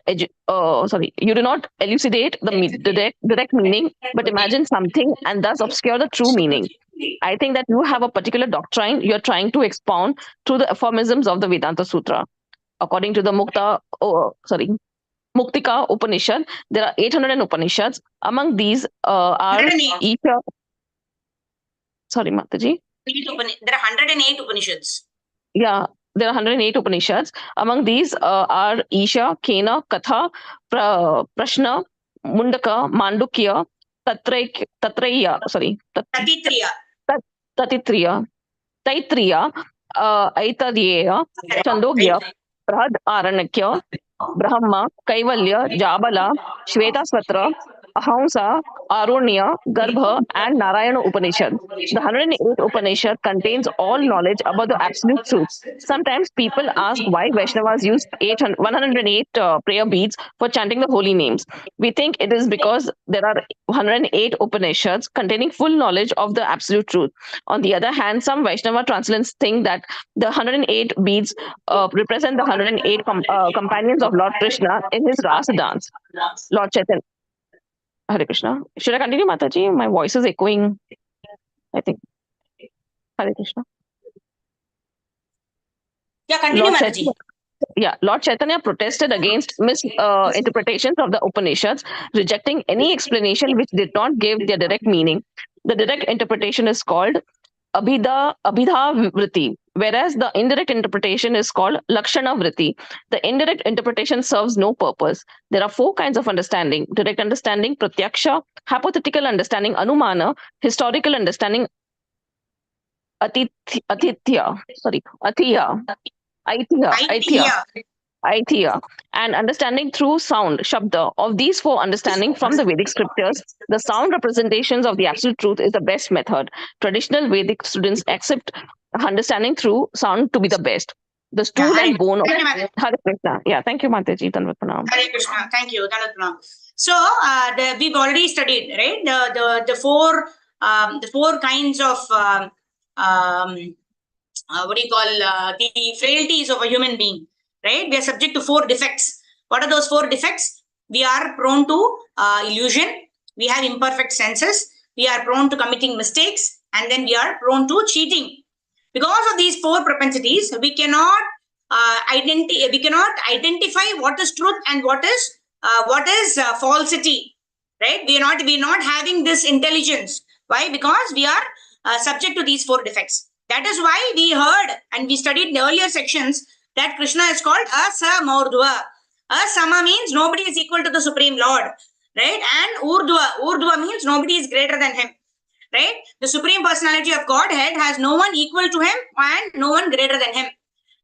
elucidate the direct meaning, but imagine something and thus obscure the true meaning. I think that you have a particular doctrine you are trying to expound through the aphorisms of the Vedanta Sutra. According to the Muktika Upanishad, there are 800 Upanishads. Among these are 108. Isha. Sorry, Mataji. There are 108 Upanishads. Yeah, there are 108 Upanishads. Among these are Isha, Kena, Katha, Prashna, Mundaka, Mandukya, Tatreya, Tatitriya, Taitriya, Aitareya, Chandogya, Brahad Aranakya, Brahma, Kaivalya, Jabala, Shvetasvatra, Ahamsa, Aronya, Garbha, and Narayana Upanishad. The 108 Upanishad contains all knowledge about the absolute truth. Sometimes people ask why Vaishnavas use 108 prayer beads for chanting the holy names. We think it is because there are 108 Upanishads containing full knowledge of the absolute truth. On the other hand, some Vaishnava translators think that the 108 beads represent the 108 companions of Lord Krishna in his Rasa dance. Lord Chaitanya. Hare Krishna. Should I continue, Mataji? My voice is echoing, I think. Hare Krishna. Yeah, continue, Lord Mataji. Chaitanya, Lord Chaitanya protested against misinterpretations of the Upanishads, rejecting any explanation which did not give their direct meaning. The direct interpretation is called Abhidha Vritti, whereas the indirect interpretation is called Lakshana Vritti. The indirect interpretation serves no purpose. There are 4 kinds of understanding: direct understanding, Pratyaksha; hypothetical understanding, Anumana; historical understanding, Atithya, Aithiya, and understanding through sound, Shabda. Of these 4 understanding from the Vedic scriptures, the sound representations of the absolute truth is the best method. Traditional Vedic students accept understanding through sound to be the best. The stool and bone of Hare Krishna. Yeah, thank you, Mataji. Dandavat pranam. Hare Krishna. Thank you. Dandavat pranam. So we've already studied, right? The four kinds of what do you call the frailties of a human being, right? We are subject to 4 defects. What are those 4 defects? We are prone to illusion. We have imperfect senses. We are prone to committing mistakes, and then we are prone to cheating. Because of these 4 propensities, we cannot identify what is truth and what is falsity, right? We are not having this intelligence. Why? Because we are subject to these 4 defects. That is why we heard and we studied in the earlier sections that Krishna is called Asamordhva. Asama means nobody is equal to the Supreme Lord, right? And Urdhva means nobody is greater than him, right? The Supreme Personality of Godhead has no one equal to him and no one greater than him.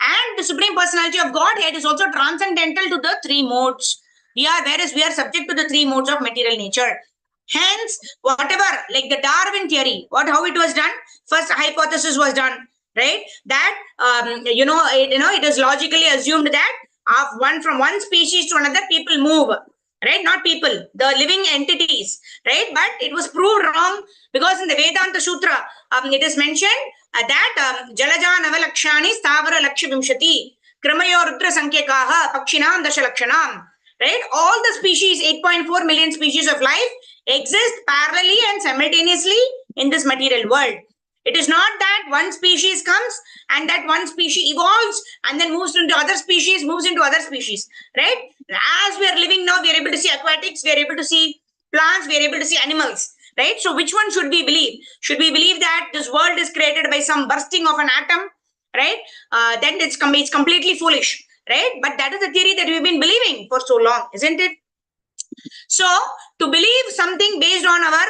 And the Supreme Personality of Godhead is also transcendental to the 3 modes. Whereas we are subject to the 3 modes of material nature. Hence, whatever, like the Darwin theory, how it was done, first hypothesis was done, right? That, it is logically assumed that from one species to another, people move, right? Not people, the living entities, right? But it was proved wrong because in the Vedanta Sutra, it is mentioned that Jalaja Navalakshani Stavara Lakshvimshati Kramayo Rudra Sankhekaha Pakshinam Dashalakshanam, right? All the species, 8.4 million species of life, exist parallelly and simultaneously in this material world. It is not that one species comes and that one species evolves and then moves into other species, right? As we are living now, we are able to see aquatics, we are able to see plants, we are able to see animals, right? So which one should we believe? Should we believe that this world is created by some bursting of an atom, right? Then it's completely foolish, right? But that is the theory that we've been believing for so long, isn't it? So, to believe something based on our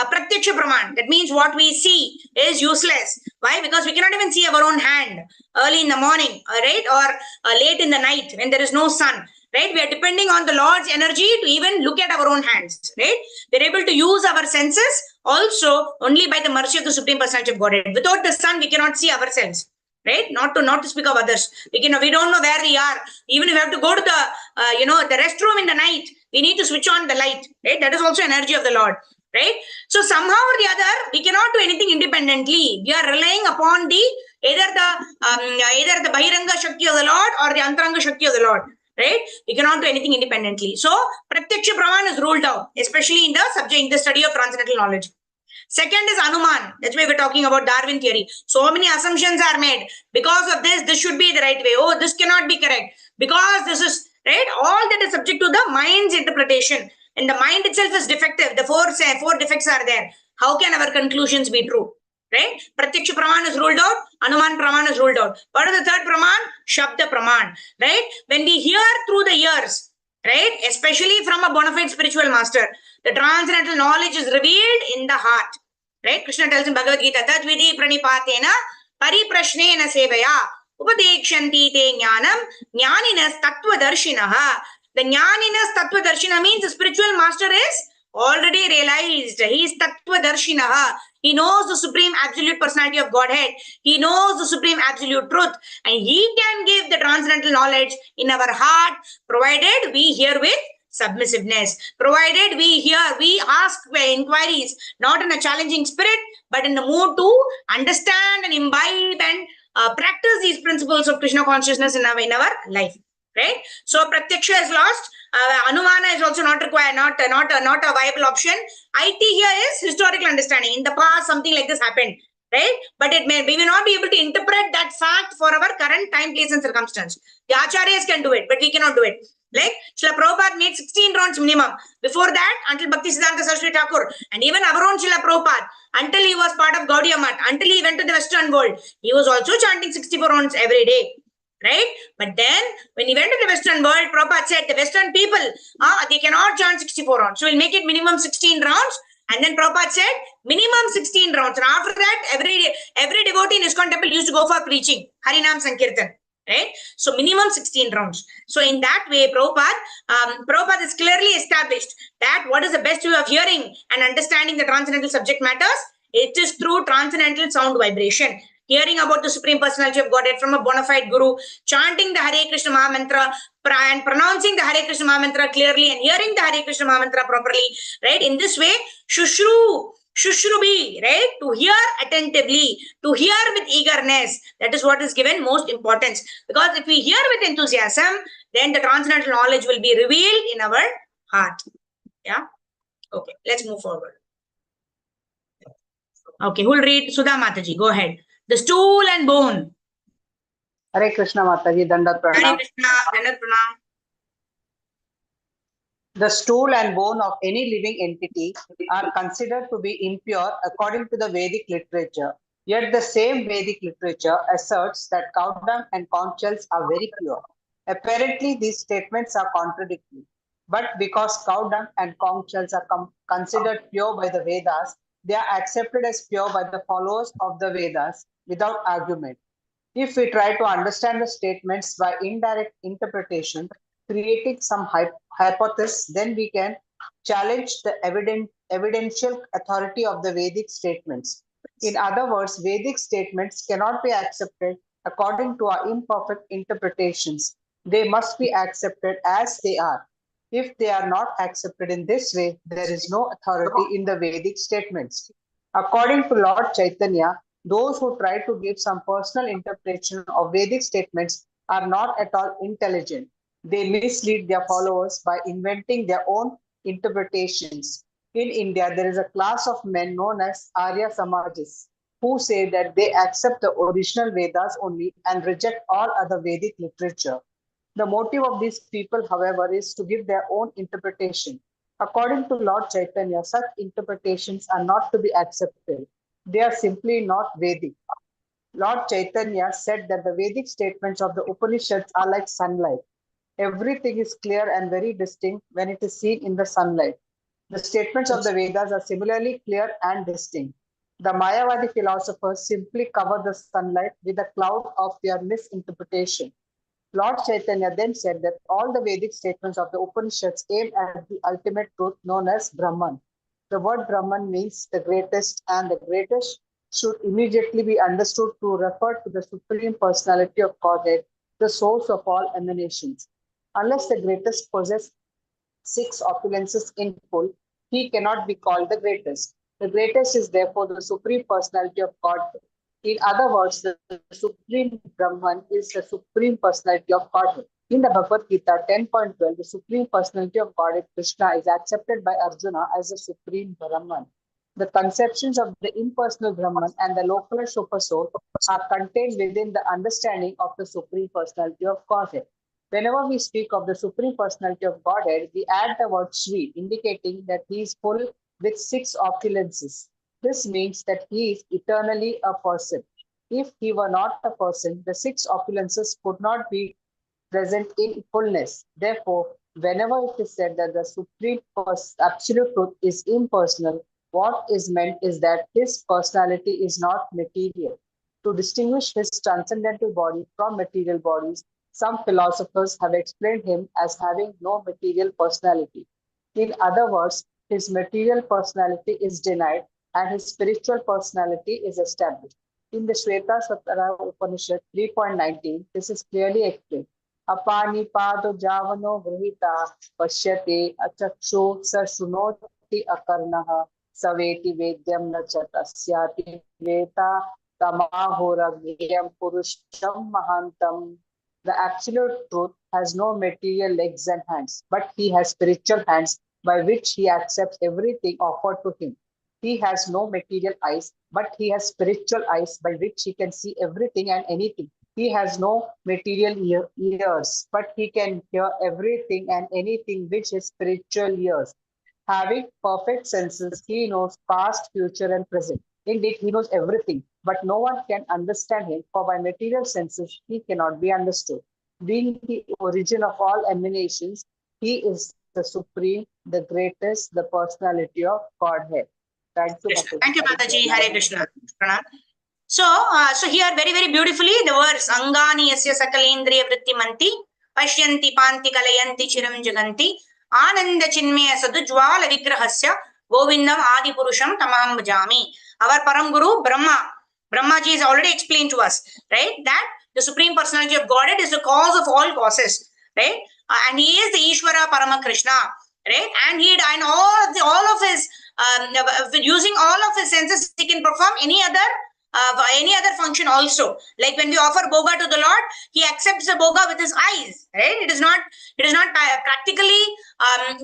pratyaksha praman, that means what we see is useless. Why? Because we cannot even see our own hand early in the morning, right? Or late in the night when there is no sun, right? We are depending on the Lord's energy to even look at our own hands, right? We are able to use our senses also only by the mercy of the Supreme Personality of Godhead. Without the sun, we cannot see ourselves. Right? Not to speak of others. We don't know where we are. Even if we have to go to the restroom in the night, we need to switch on the light. Right? That is also energy of the Lord. Right? So somehow or the other, we cannot do anything independently. We are relying upon either the Bahiranga Shakti of the Lord or the Antaranga Shakti of the Lord. Right? We cannot do anything independently. So Pratyaksha Praman is ruled out, especially in the study of transcendental knowledge. Second is Anuman. That's why we're talking about Darwin theory. So many assumptions are made. Because of this should be the right way. Oh, this cannot be correct. Because this is, right? All that is subject to the mind's interpretation. And the mind itself is defective. The four defects are there. How can our conclusions be true? Right? Pratyaksha Praman is ruled out. Anuman Praman is ruled out. What is the third Praman? Shabda Praman. Right? When we hear through the ears, right? Especially from a bona fide spiritual master, the transcendental knowledge is revealed in the heart. Right? Krishna tells in Bhagavad Gita, Tadvidi pranipatena pariprashnena sevaya upadekshanti te jnanam jnaninas tattvadarshinaha. The jnaninas tattvadarshina means the spiritual master is already realized. He is tattvadarshinaha. He knows the Supreme Absolute Personality of Godhead. He knows the Supreme Absolute Truth. And he can give the transcendental knowledge in our heart, provided we hear with submissiveness, provided we ask inquiries, not in a challenging spirit, but in the mood to understand and imbibe and practice these principles of Krishna consciousness in our life. Right? So Pratyaksha is lost. Anumana is also not required, not a viable option. IT here is historical understanding. In the past, something like this happened. right? But we may not be able to interpret that fact for our current time, place, and circumstance. The acharyas can do it, but we cannot do it. Like Srila Prabhupada made 16 rounds minimum. Before that, until Bhakti Siddhanta Saraswati Thakur, and even our own Srila Prabhupada, until he was part of Gaudiya Math, until he went to the Western world, he was also chanting 64 rounds every day. Right? But then, when he went to the Western world, Prabhupada said the Western people, they cannot chant 64 rounds. So we'll make it minimum 16 rounds. And then Prabhupada said minimum 16 rounds. And after that, every devotee in ISKCON temple used to go for preaching, Harinam Sankirtan. Right? So minimum 16 rounds. So in that way, Prabhupada has clearly established that what is the best way of hearing and understanding the transcendental subject matters? It is through transcendental sound vibration. Hearing about the Supreme Personality of Godhead from a bona fide Guru, chanting the Hare Krishna Mahamantra and pronouncing the Hare Krishna Mahamantra clearly and hearing the Hare Krishna Mahamantra properly, right? In this way, Shushrubi, right? To hear attentively, to hear with eagerness. That is what is given most importance. Because if we hear with enthusiasm, then the transcendental knowledge will be revealed in our heart. Yeah? Okay, let's move forward. Okay, who'll read? Sudha Mataji, go ahead. The stool and bone. Hare Krishna Mataji, Dandat Hare Pranam. Krishna, Dandat Pranam. The stool and bone of any living entity are considered to be impure according to the Vedic literature. Yet the same Vedic literature asserts that cow dung and conch shells are very pure. Apparently, these statements are contradictory. But because cow dung and conch shells are considered pure by the Vedas, they are accepted as pure by the followers of the Vedas without argument. If we try to understand the statements by indirect interpretation, creating some hypothesis, then we can challenge the evidential authority of the Vedic statements. In other words, Vedic statements cannot be accepted according to our imperfect interpretations. They must be accepted as they are. If they are not accepted in this way, there is no authority in the Vedic statements. According to Lord Chaitanya, those who try to give some personal interpretation of Vedic statements are not at all intelligent. They mislead their followers by inventing their own interpretations. In India, there is a class of men known as Arya Samajis who say that they accept the original Vedas only and reject all other Vedic literature. The motive of these people, however, is to give their own interpretation. According to Lord Chaitanya, such interpretations are not to be accepted. They are simply not Vedic. Lord Chaitanya said that the Vedic statements of the Upanishads are like sunlight. Everything is clear and very distinct when it is seen in the sunlight. The statements of the Vedas are similarly clear and distinct. The Mayavadi philosophers simply cover the sunlight with a cloud of their misinterpretation. Lord Chaitanya then said that all the Vedic statements of the Upanishads aim at the ultimate truth known as Brahman. The word Brahman means the greatest, and the greatest should immediately be understood to refer to the Supreme Personality of Godhead, the source of all emanations. Unless the greatest possesses 6 opulences in full, he cannot be called the greatest. The greatest is therefore the Supreme Personality of Godhead. In other words, the Supreme Brahman is the Supreme Personality of Godhead. In the Bhagavad Gita 10.12, the Supreme Personality of Godhead, Krishna, is accepted by Arjuna as the Supreme Brahman. The conceptions of the impersonal Brahman and the localized Supersoul are contained within the understanding of the Supreme Personality of Godhead. Whenever we speak of the Supreme Personality of Godhead, we add the word Sri, indicating that he is full with 6 opulences. This means that he is eternally a person. If he were not a person, the 6 opulences could not be present in fullness. Therefore, whenever it is said that the Supreme Absolute Truth is impersonal, what is meant is that his personality is not material. To distinguish his transcendental body from material bodies, some philosophers have explained him as having no material personality. In other words, his material personality is denied and his spiritual personality is established. In the Shweta Satara Upanishad 3.19, this is clearly explained. Apani pado javano vrihita pashyate achakshu sa shunoti akarnaha saveti vedyam nachatasyati veta tamahoragryam purusham mahantam. The absolute truth has no material legs and hands, but he has spiritual hands by which he accepts everything offered to him. He has no material eyes, but he has spiritual eyes by which he can see everything and anything. He has no material ears, but he can hear everything and anything which is spiritual ears. Having perfect senses, he knows past, future, and present. Indeed, he knows everything, but no one can understand him, for by material senses he cannot be understood. Being the origin of all emanations, he is the supreme, the greatest, the personality of Godhead. Thank you, Krishna. Mataji. Thank you, Hare Mataji. Krishna. Hare Krishna. Pranam. So, so here very beautifully the words Angani yasya sakalendriya vritti manti pashyanti panti kalayanti chiram jaganti ananda chinmaya sadujwala vigrahasya govindam adi purusham tamam bhajami. Our param guru Brahmaji has already explained to us, right, that the supreme personality of Godhead is the cause of all causes, right, and he is the Ishvara Parama Krishna, right, and all of his using all of his senses he can perform any other function also. Like when we offer boga to the Lord, he accepts the boga with his eyes, right? It is not practically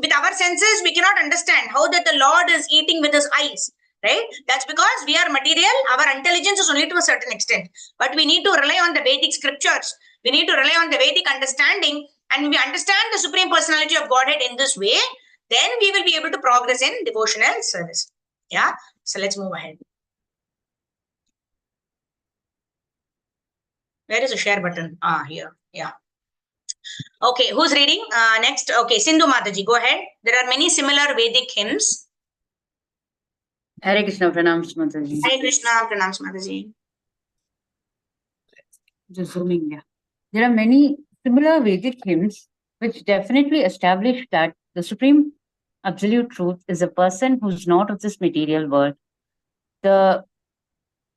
with our senses we cannot understand how that the Lord is eating with his eyes, right? That's because we are material. Our intelligence is only to a certain extent, but we need to rely on the Vedic scriptures. We need to rely on the Vedic understanding, and we understand the supreme personality of Godhead in this way. Then we will be able to progress in devotional service. Yeah. So let's move ahead. Where is the share button? Here. Yeah. Okay, who's reading? Next. Okay, Sindhu Mataji, go ahead. There are many similar Vedic hymns. Hare Krishna, pranams Mataji. Hare Krishna, pranams Mataji. Just zooming, yeah. There are many similar Vedic hymns which definitely establish that the supreme absolute truth is a person who's not of this material world. The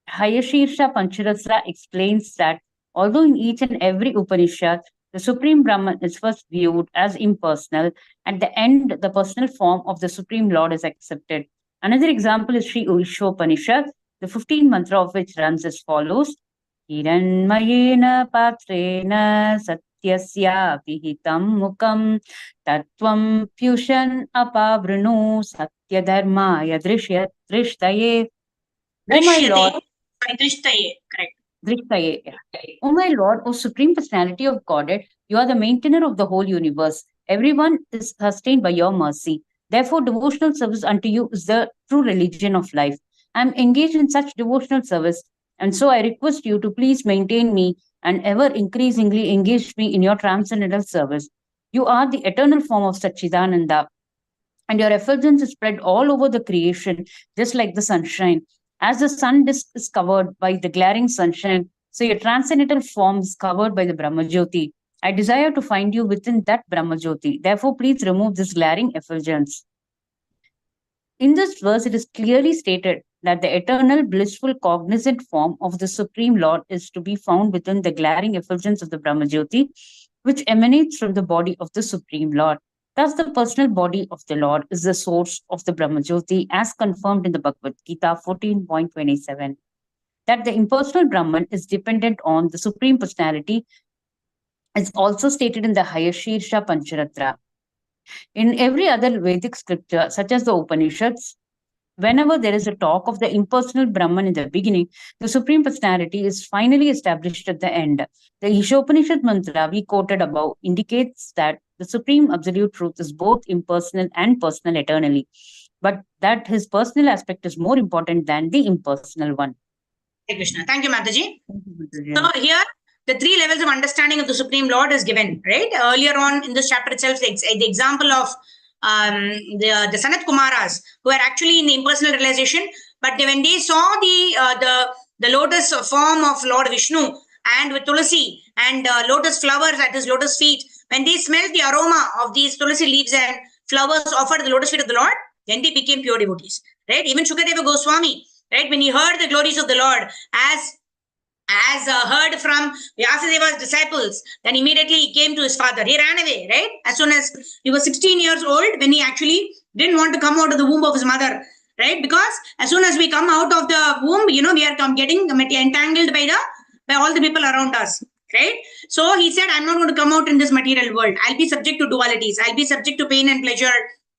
Hayashirsha Pancharatra explains that although in each and every Upanishad, the Supreme Brahman is first viewed as impersonal, at the end, the personal form of the Supreme Lord is accepted. Another example is Sri Upanishad, the 15th mantra of which runs as follows: Hiranmayena patrena satyasya vihitam mukam tatvam pyushan apavrunu satya dharma yadrishtaye. Oh my Lord. Drishtaye, correct. Drishtaye. Oh my Lord, O Supreme Personality of Godhead, you are the maintainer of the whole universe. Everyone is sustained by your mercy. Therefore, devotional service unto you is the true religion of life. I am engaged in such devotional service, and so I request you to please maintain me and ever increasingly engage me in your transcendental service. You are the eternal form of Satchidananda, and your effulgence is spread all over the creation, just like the sunshine. As the sun disk is covered by the glaring sunshine, so your transcendental form is covered by the Brahmajyoti. I desire to find you within that Brahmajyoti. Therefore, please remove this glaring effulgence. In this verse, it is clearly stated that the eternal, blissful, cognizant form of the Supreme Lord is to be found within the glaring effulgence of the Brahmajyoti, which emanates from the body of the Supreme Lord. Thus, the personal body of the Lord is the source of the Brahmajyoti, as confirmed in the Bhagavad Gita 14.27. That the impersonal Brahman is dependent on the Supreme Personality is also stated in the Hayashirsha Pancharatra. In every other Vedic scripture, such as the Upanishads, whenever there is a talk of the impersonal Brahman in the beginning, the Supreme Personality is finally established at the end. The Ishopanishad mantra we quoted above indicates that the Supreme Absolute Truth is both impersonal and personal eternally, but that his personal aspect is more important than the impersonal one. Hare Krishna. Thank you, Mataji. So here, the three levels of understanding of the Supreme Lord is given, right? Earlier on in this chapter itself, the example of the Sanat Kumaras, who are actually in the impersonal realization, but when they saw the lotus form of Lord Vishnu and with Tulasi and lotus flowers at his lotus feet, when they smelled the aroma of these Tulasi leaves and flowers offered at the lotus feet of the Lord, then they became pure devotees, right? Even Shukadeva Goswami, right, when he heard the glories of the Lord as heard from Vyasadeva's disciples, then immediately he came to his father. He ran away, right? As soon as he was 16 years old, when he actually didn't want to come out of the womb of his mother, right? Because as soon as we come out of the womb, we are getting entangled by all the people around us, right? So he said, I'm not going to come out in this material world. I'll be subject to dualities. I'll be subject to pain and pleasure,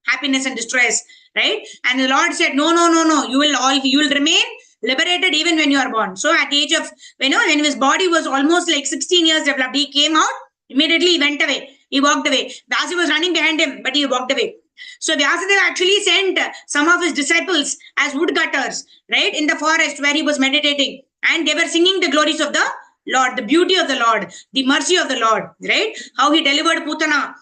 happiness and distress, right? And the Lord said, no, no, no, no, you will remain liberated even when you are born. So at the age of, when his body was almost like 16 years developed, he came out, immediately he went away. He walked away. Vyasa was running behind him, but he walked away. So Vyasadeva actually sent some of his disciples as woodcutters, right, in the forest where he was meditating. And they were singing the glories of the Lord, the beauty of the Lord, the mercy of the Lord, right? How he delivered Putana,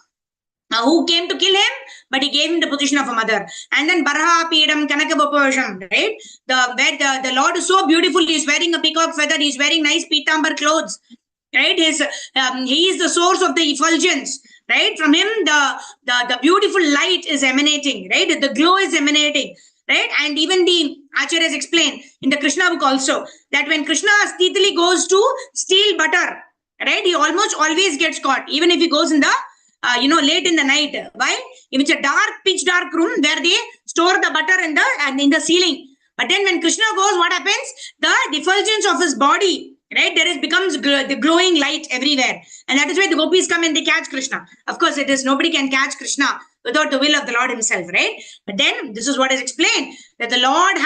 who came to kill him, but he gave him the position of a mother. And then Baraha Pidam Kanakabapasham, right? The Lord is so beautiful. He is wearing a peacock feather. He is wearing nice pitambar clothes, right? He is the source of the effulgence, right? From him, the beautiful light is emanating, right? The glow is emanating, right? And even the Acharyas explain in the Krishna book also that when Krishna stealthily goes to steal butter, right? He almost always gets caught, even if he goes in the late in the night. Why? If it's a dark, pitch dark room where they store the butter in the ceiling. But then when Krishna goes, what happens? The effulgence of his body, right? Becomes the glowing light everywhere. And that is why the gopis come and they catch Krishna. Of course, it is nobody can catch Krishna without the will of the Lord himself, right? But then this is what is explained, that the Lord's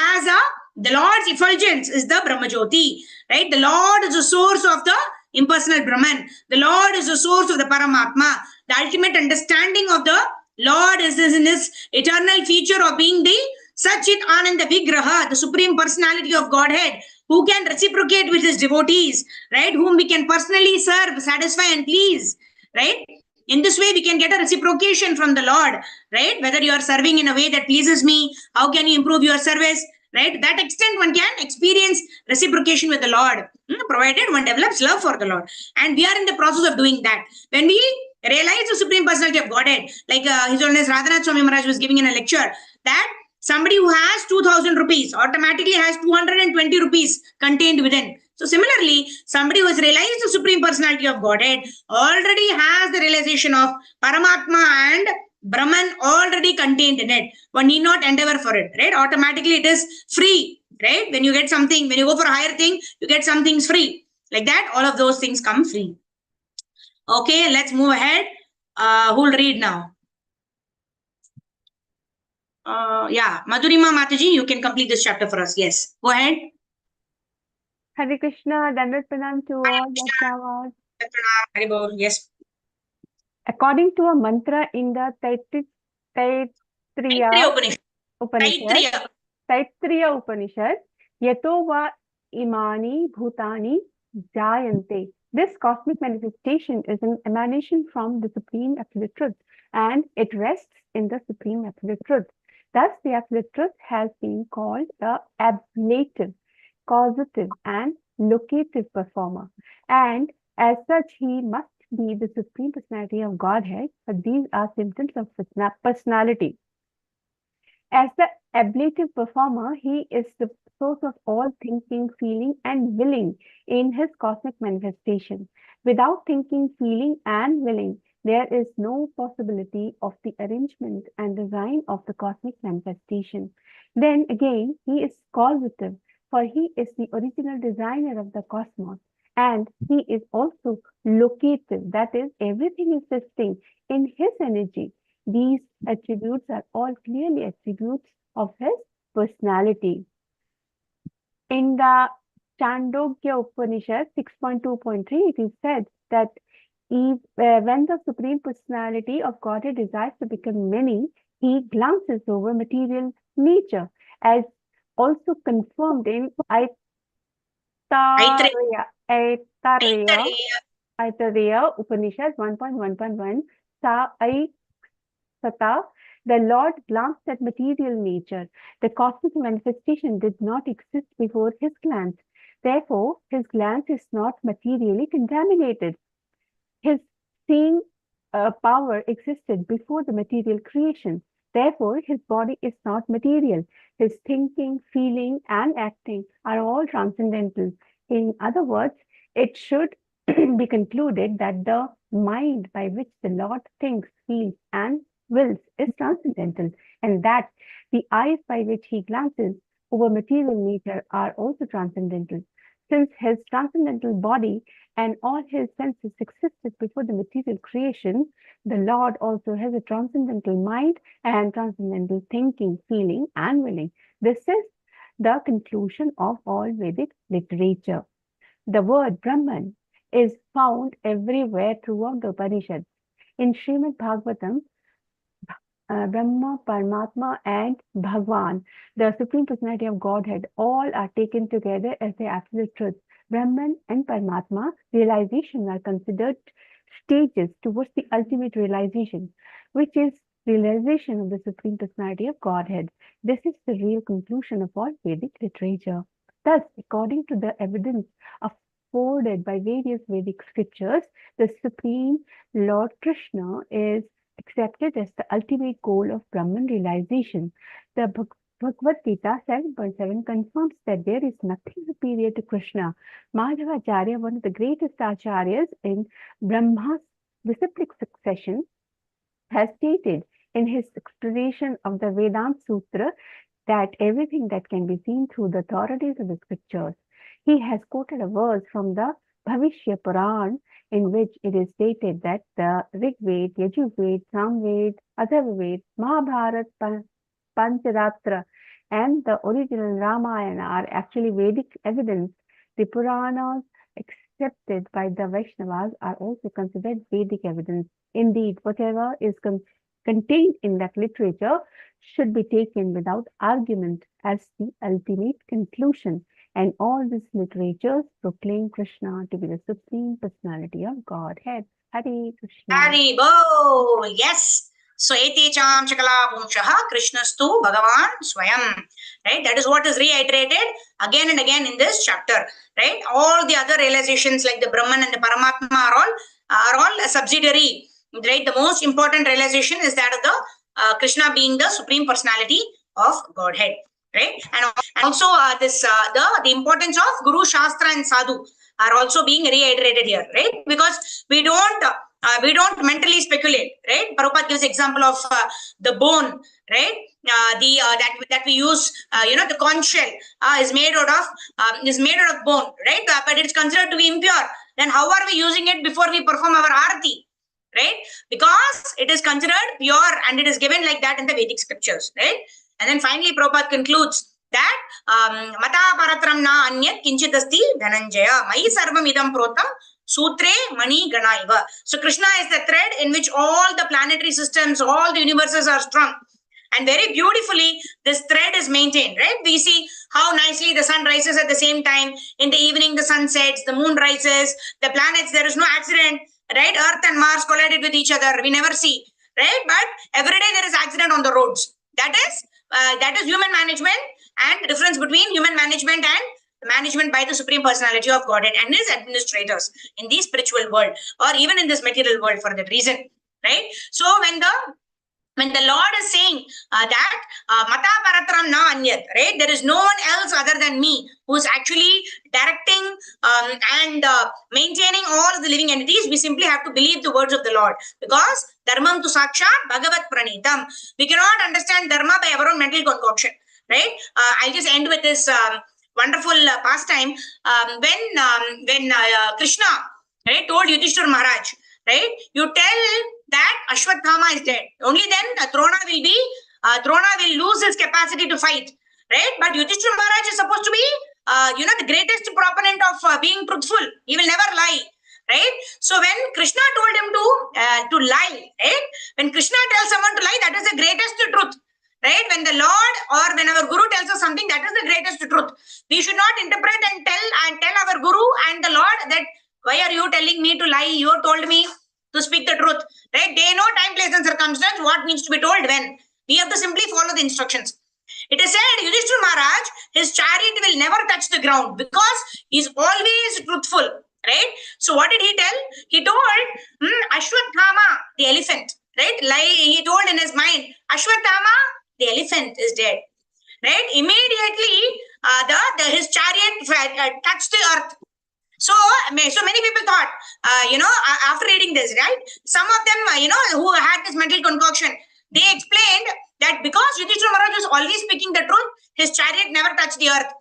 effulgence is the Brahmajyoti, right? The Lord is the source of the impersonal Brahman. The Lord is the source of the Paramatma. The ultimate understanding of the Lord is in his eternal feature of being the Satchit Ananda Vigraha, the Supreme Personality of Godhead, who can reciprocate with his devotees, right? Whom we can personally serve, satisfy, and please, right? In this way, we can get a reciprocation from the Lord, right? Whether you are serving in a way that pleases me, how can you improve your service, right? To that extent, one can experience reciprocation with the Lord, provided one develops love for the Lord. And we are in the process of doing that. When we realize the Supreme Personality of Godhead, like His Holiness Radhanath Swami Maharaj was giving in a lecture, that somebody who has 2,000 rupees automatically has 220 rupees contained within. So similarly, somebody who has realized the Supreme Personality of Godhead already has the realization of Paramatma and Brahman already contained in it. One need not endeavor for it, right? Automatically it is free, right? When you get something, when you go for a higher thing, you get some things free. Like that, all of those things come free. Okay, let's move ahead. Who'll read now? Yeah, Madhurima Mataji, you can complete this chapter for us. Yes, go ahead. Hare Krishna, Dandavat Pranam to all. Hare Bol, yes. According to a mantra in the Taittiriya Upanishad, Yato va imani bhutani jayante. This cosmic manifestation is an emanation from the Supreme Absolute Truth, and it rests in the Supreme Absolute Truth. Thus, the Absolute Truth has been called the ablative, causative, and locative performer. And as such, he must be the Supreme Personality of Godhead, but these are symptoms of personality. As the ablative performer, he is the source of all thinking, feeling, and willing in his cosmic manifestation. Without thinking, feeling, and willing, there is no possibility of the arrangement and design of the cosmic manifestation. Then again, he is causative, for he is the original designer of the cosmos. And he is also locative, that is, everything is existing in his energy. These attributes are all clearly attributes of his personality. In the Chandogya Upanishad 6.2.3, it is said that when the Supreme Personality of Godhead desires to become many, he glances over material nature, as also confirmed in Aitareya Upanishad 1.1.1. Sata, the Lord glanced at material nature. The cosmic manifestation did not exist before his glance. Therefore, his glance is not materially contaminated. His seeing power existed before the material creation. Therefore, his body is not material. His thinking, feeling, and acting are all transcendental. In other words, it should be concluded that the mind by which the Lord thinks, feels, and wills is transcendental, and that the eyes by which he glances over material nature are also transcendental. Since his transcendental body and all his senses existed before the material creation, the Lord also has a transcendental mind and transcendental thinking, feeling, and willing. This is the conclusion of all Vedic literature. The word Brahman is found everywhere throughout the Upanishads. In Srimad Bhagavatam, Brahma, Paramatma, and Bhagwan, the Supreme Personality of Godhead, all are taken together as the absolute truth. Brahman and Paramatma realization are considered stages towards the ultimate realization, which is realization of the Supreme Personality of Godhead. This is the real conclusion of all Vedic literature. Thus, according to the evidence afforded by various Vedic scriptures, the Supreme Lord Krishna is accepted as the ultimate goal of Brahman realization. The Bhagavad Gita 7.7 confirms that there is nothing superior to Krishna. Madhavacharya, one of the greatest acharyas in Brahma's disciplic succession, has stated in his explanation of the Vedanta Sutra that everything that can be seen through the authorities of the scriptures. He has quoted a verse from the Bhavishya Puran in which it is stated that the Rig Ved, Yajurved, Samved, Atharvaved, Mahabharat, Pancharatra, and the original Ramayana are actually Vedic evidence. The Puranas accepted by the Vaishnavas are also considered Vedic evidence. Indeed, whatever is contained in that literature should be taken without argument as the ultimate conclusion. And all these literatures proclaim Krishna to be the Supreme Personality of Godhead. Hare Krishna. Hare Bo. Yes. So etecham chakala pumshaha Krishnastu Bhagavan Swayam. Right? That is what is reiterated again and again in this chapter. Right? All the other realizations like the Brahman and the Paramatma are all a subsidiary. Right? The most important realization is that of the Krishna being the Supreme Personality of Godhead. Right? And also the importance of Guru, Shastra, and Sadhu are also being reiterated here, right? Because we don't mentally speculate, right? Prabhupada gives example of the bone, right? That we use, the conch shell is made out of bone, right? But it's considered to be impure. Then how are we using it before we perform our arati? Right? Because it is considered pure and it is given like that in the Vedic scriptures, right? And then finally, Prabhupada concludes that Mata Paratram na anyat kinchitasti dhananjaya mai sarvam idam protam sutre mani ganaiva. So Krishna is the thread in which all the planetary systems, all the universes are strung. And very beautifully, this thread is maintained, right? We see how nicely the sun rises at the same time. In the evening, the sun sets, the moon rises, the planets, there is no accident, right? Earth and Mars collided with each other. We never see, right? But every day there is accident on the roads. That is human management, and the difference between human management and management by the Supreme Personality of Godhead and his administrators in the spiritual world or even in this material world for that reason, right? So when the Lord is saying that Mata Paratram na anyat, right? There is no one else other than me who is actually directing and maintaining all of the living entities. We simply have to believe the words of the Lord, because Dharmam tu Sakshat Bhagavat Pranitam. We cannot understand Dharma by our own mental concoction, right? I'll just end with this wonderful pastime when Krishna, right, told Yudhishthira Maharaj, right, you tell that Ashwatthama is dead. Only then Drona will lose his capacity to fight, right? But Yudhishthira Maharaj is supposed to be, the greatest proponent of being truthful. He will never lie, right? So when Krishna told him to lie, right? When Krishna tells someone to lie, that is the greatest truth, right? When the Lord or when our Guru tells us something, that is the greatest truth. We should not interpret and tell our Guru and the Lord that, why are you telling me to lie? You told me to speak the truth, right? They know time, place, and circumstance, what needs to be told when. We have to simply follow the instructions. It is said, Yudhishthira Maharaj, his chariot will never touch the ground because he's always truthful, right? So what did he tell? He told Ashwatthama, the elephant, right? He told in his mind, Ashwatthama, the elephant is dead, right? Immediately, his chariot touched the earth. So many people thought, after reading this, right? Some of them, who had this mental concoction, they explained that because Yudhishthira Maharaj was always speaking the truth, his chariot never touched the earth.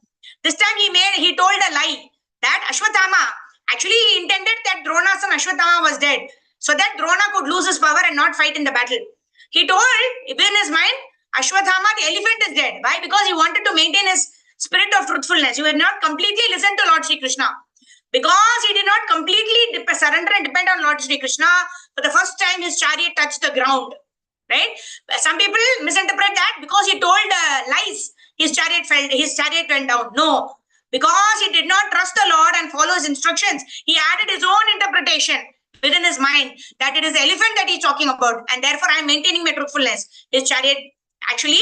This time he told a lie that Ashwatthama, actually he intended that Drona's son Ashwatthama was dead, so that Drona could lose his power and not fight in the battle. He told within his mind, Ashwatthama, the elephant is dead. Why? Because he wanted to maintain his spirit of truthfulness. He would not completely listen to Lord Shri Krishna. Because he did not completely surrender and depend on Lord Shri Krishna, for the first time his chariot touched the ground. Right? Some people misinterpret that because he told lies, his chariot went down. No. Because he did not trust the Lord and follow his instructions, he added his own interpretation within his mind that it is the elephant that he's talking about, and therefore I am maintaining my truthfulness. His chariot actually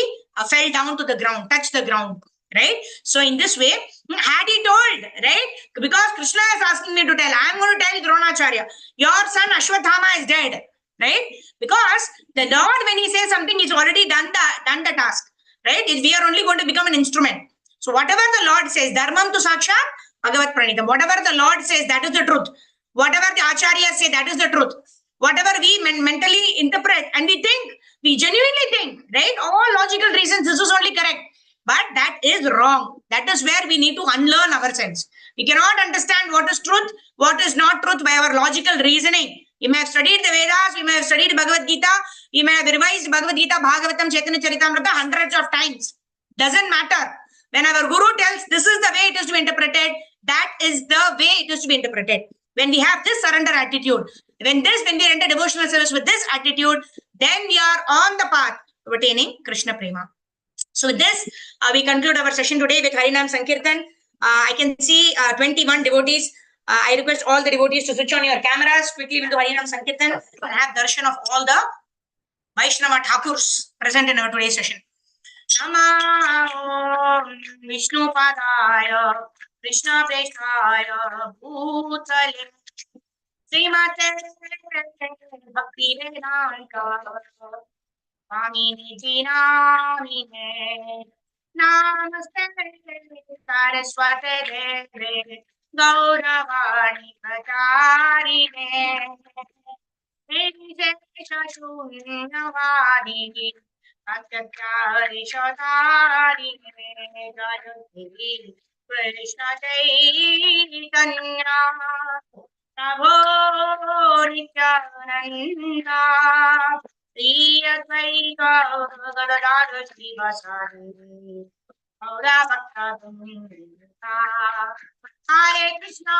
fell down to the ground, touched the ground. Right? So in this way, had he told, right? Because Krishna is asking me to tell, I am going to tell Dronacharya, your son Ashwatthama is dead. Right? Because the Lord, when he says something, he's already done the task. Right? We are only going to become an instrument. So whatever the Lord says, Dharmam tu Sakshat Bhagavat Pranitam. Whatever the Lord says, that is the truth. Whatever the Acharyas say, that is the truth. Whatever we mentally interpret and we think, we genuinely think, right? All logical reasons, this is only correct. But that is wrong. That is where we need to unlearn ourselves. We cannot understand what is truth, what is not truth by our logical reasoning. We may have studied the Vedas, we may have studied Bhagavad Gita, we may have revised Bhagavad Gita, Bhagavatam, Chaitanya Charitamrita hundreds of times. Doesn't matter. When our Guru tells this is the way it is to be interpreted, that is the way it is to be interpreted. When we have this surrender attitude, when we enter devotional service with this attitude, then we are on the path of attaining Krishna Prema. So with this, we conclude our session today with Harinam Sankirtan. I can see 21 devotees. I request all the devotees to switch on your cameras. Quickly we'll do Harinam Sankirtan and have darshan of all the Vaishnava Thakurs present in our today's session. Nama Vishnu Padaya Krishna Preshaya Bhutale Srimate Bhakti Vedanta Swami Namine Namaste Saraswate Deve Gauravani Pacharine Shashunyavadini Satyachari Shatari Jayati Krishna Chaitanya Prabhu Nityananda Sri Advaita Gadadhara Srivasari Gaura Bhakta Vrinda Hare Krishna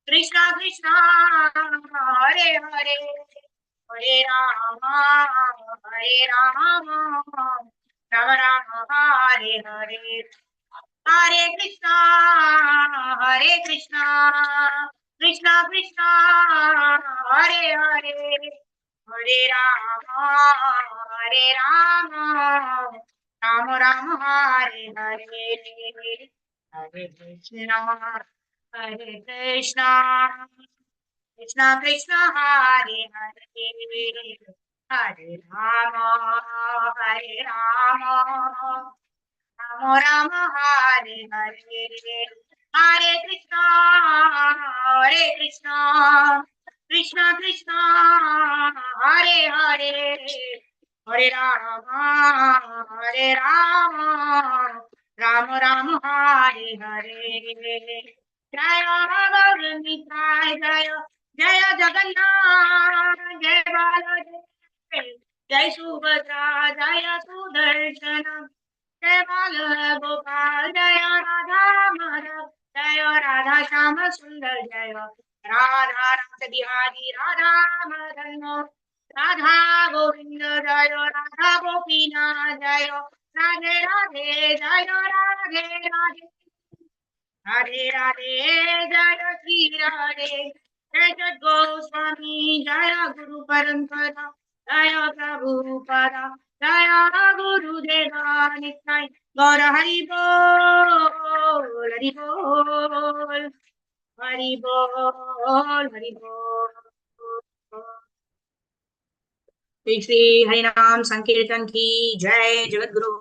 Krishna Krishna Hare Hare Hare Rama Rama Rama Hare Hare Hare Krishna Krishna Krishna Hare Hare Hare Rama Rama Rama Hare Hare Hare Krishna Krishna Krishna Hare Hare Hare Rama Rama Rama Hare Hare Hare Krishna Krishna Krishna Hare Hare Hare Rama Rama Rama Hare Hare Jaya Gaur Nitai Jaya Jagannath Jaya Baladev Jai Subhadra Jaya Sudarshana Jai Bala Gopal Jaya Radha Madhav Jaya Radha Shama Sundar Jaya Radha Rasa Bihari Radha Madhano Radha Govinda Jaya Radha Gopina Jaya Radhe Radhe Jaya Radhe Radhe Radhe Radhe Jaya Sri Radhe Jaya Goswami Jaya Guru Parampara Jaya Prabhupada Jaya Guru Deva Nitai Gaur Hari Bol Hari Bol Hari Bol Hari Bol Shri Harinam Sankirtan ki Jai Jagat Guru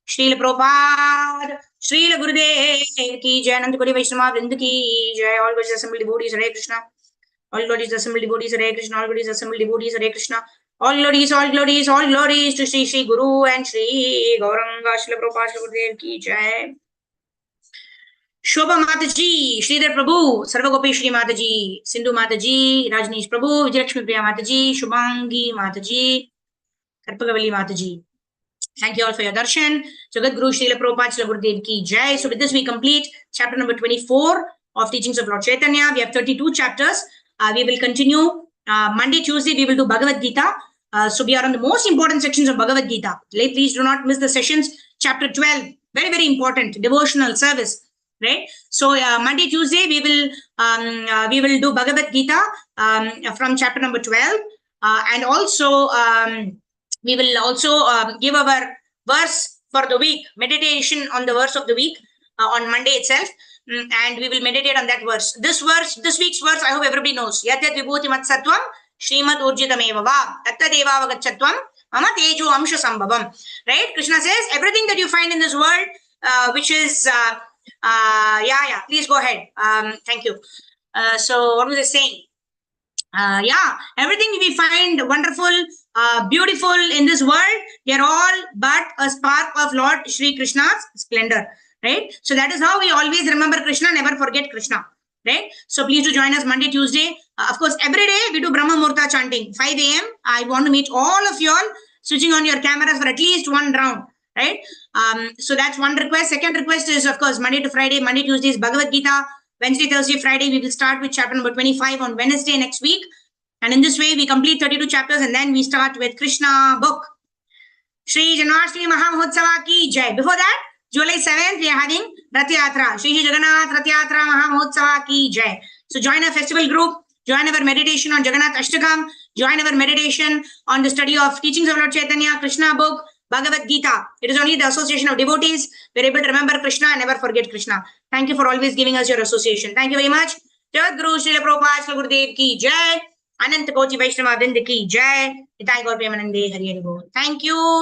Srila Prabhupada Srila Gurudev ki Jai Anant Kodi Vaishnava Vrinda ki Jai. All God's assembled devotees Hare Krishna. All glories assembled devotees Hare Krishna. All glories assembled devotees Hare Krishna. All glories to Shri Guru and Shri Gauranga Srila Prabhupada Srila Gurudev ki Jai. Shobha Mataji, Sridhar Prabhu, Sarvagopeshri Mataji, Sindhu Mataji, Rajneesh Prabhu, Vijayakshmi Priya Mataji, Shubhangi Mataji, Karpagavalli Mataji. Thank you all for your darshan. Jagat Guru Srila Prabhupada Srila Gurudev ki jai. So with this we complete chapter number 24 of Teachings of Lord Chaitanya. We have 32 chapters. We will continue Monday, Tuesday. We will do Bhagavad Gita. So we are on the most important sections of Bhagavad Gita. Please do not miss the sessions. Chapter 12, very, very important, devotional service. Right. So Monday, Tuesday, we will do Bhagavad Gita from chapter number 12, and also we will also give our verse for the week, meditation on the verse of the week on Monday itself, and we will meditate on that verse. This week's verse, I hope everybody knows. Yat yat vibhuti mat sattvam Srimad Urjitameva va Tattadeva Vagachatvam Mama Tejo Amsha Sambhavam. Right? Krishna says everything that you find in this world, which is please go ahead. Thank you. So what was I saying? Everything we find wonderful, beautiful in this world, they are all but a spark of Lord Shri Krishna's splendor. Right? So that is how we always remember Krishna, never forget Krishna. Right? So please do join us Monday, Tuesday. Of course, every day we do Brahma Murta chanting, 5 a.m. I want to meet all of you all, switching on your cameras for at least one round. Right? So that's one request. Second request is, of course, Monday to Friday. Monday, Tuesday is Bhagavad Gita. Wednesday, Thursday, Friday, we will start with chapter number 25 on Wednesday next week. And in this way, we complete 32 chapters and then we start with Krishna book. Shri Janmashtami Mahamotsava ki jai. Before that, July 7th, we are having Rath Yatra. Shri Jagannath Rath Yatra Mahamotsava ki jai. So join our festival group, join our meditation on Jagannath Ashtakam, join our meditation on the study of Teachings of Lord Chaitanya, Krishna book, Bhagavad Gita. It is only the association of devotees. We're able to remember Krishna and never forget Krishna. Thank you for always giving us your association. Thank you very much. Jagat Guru Srila Prabhupada Srila Gurudev ki jai. Anant Koti Vaishnava Vrind ki jai. Nitai Gaur Premanande Hari Hari Bol. Thank you.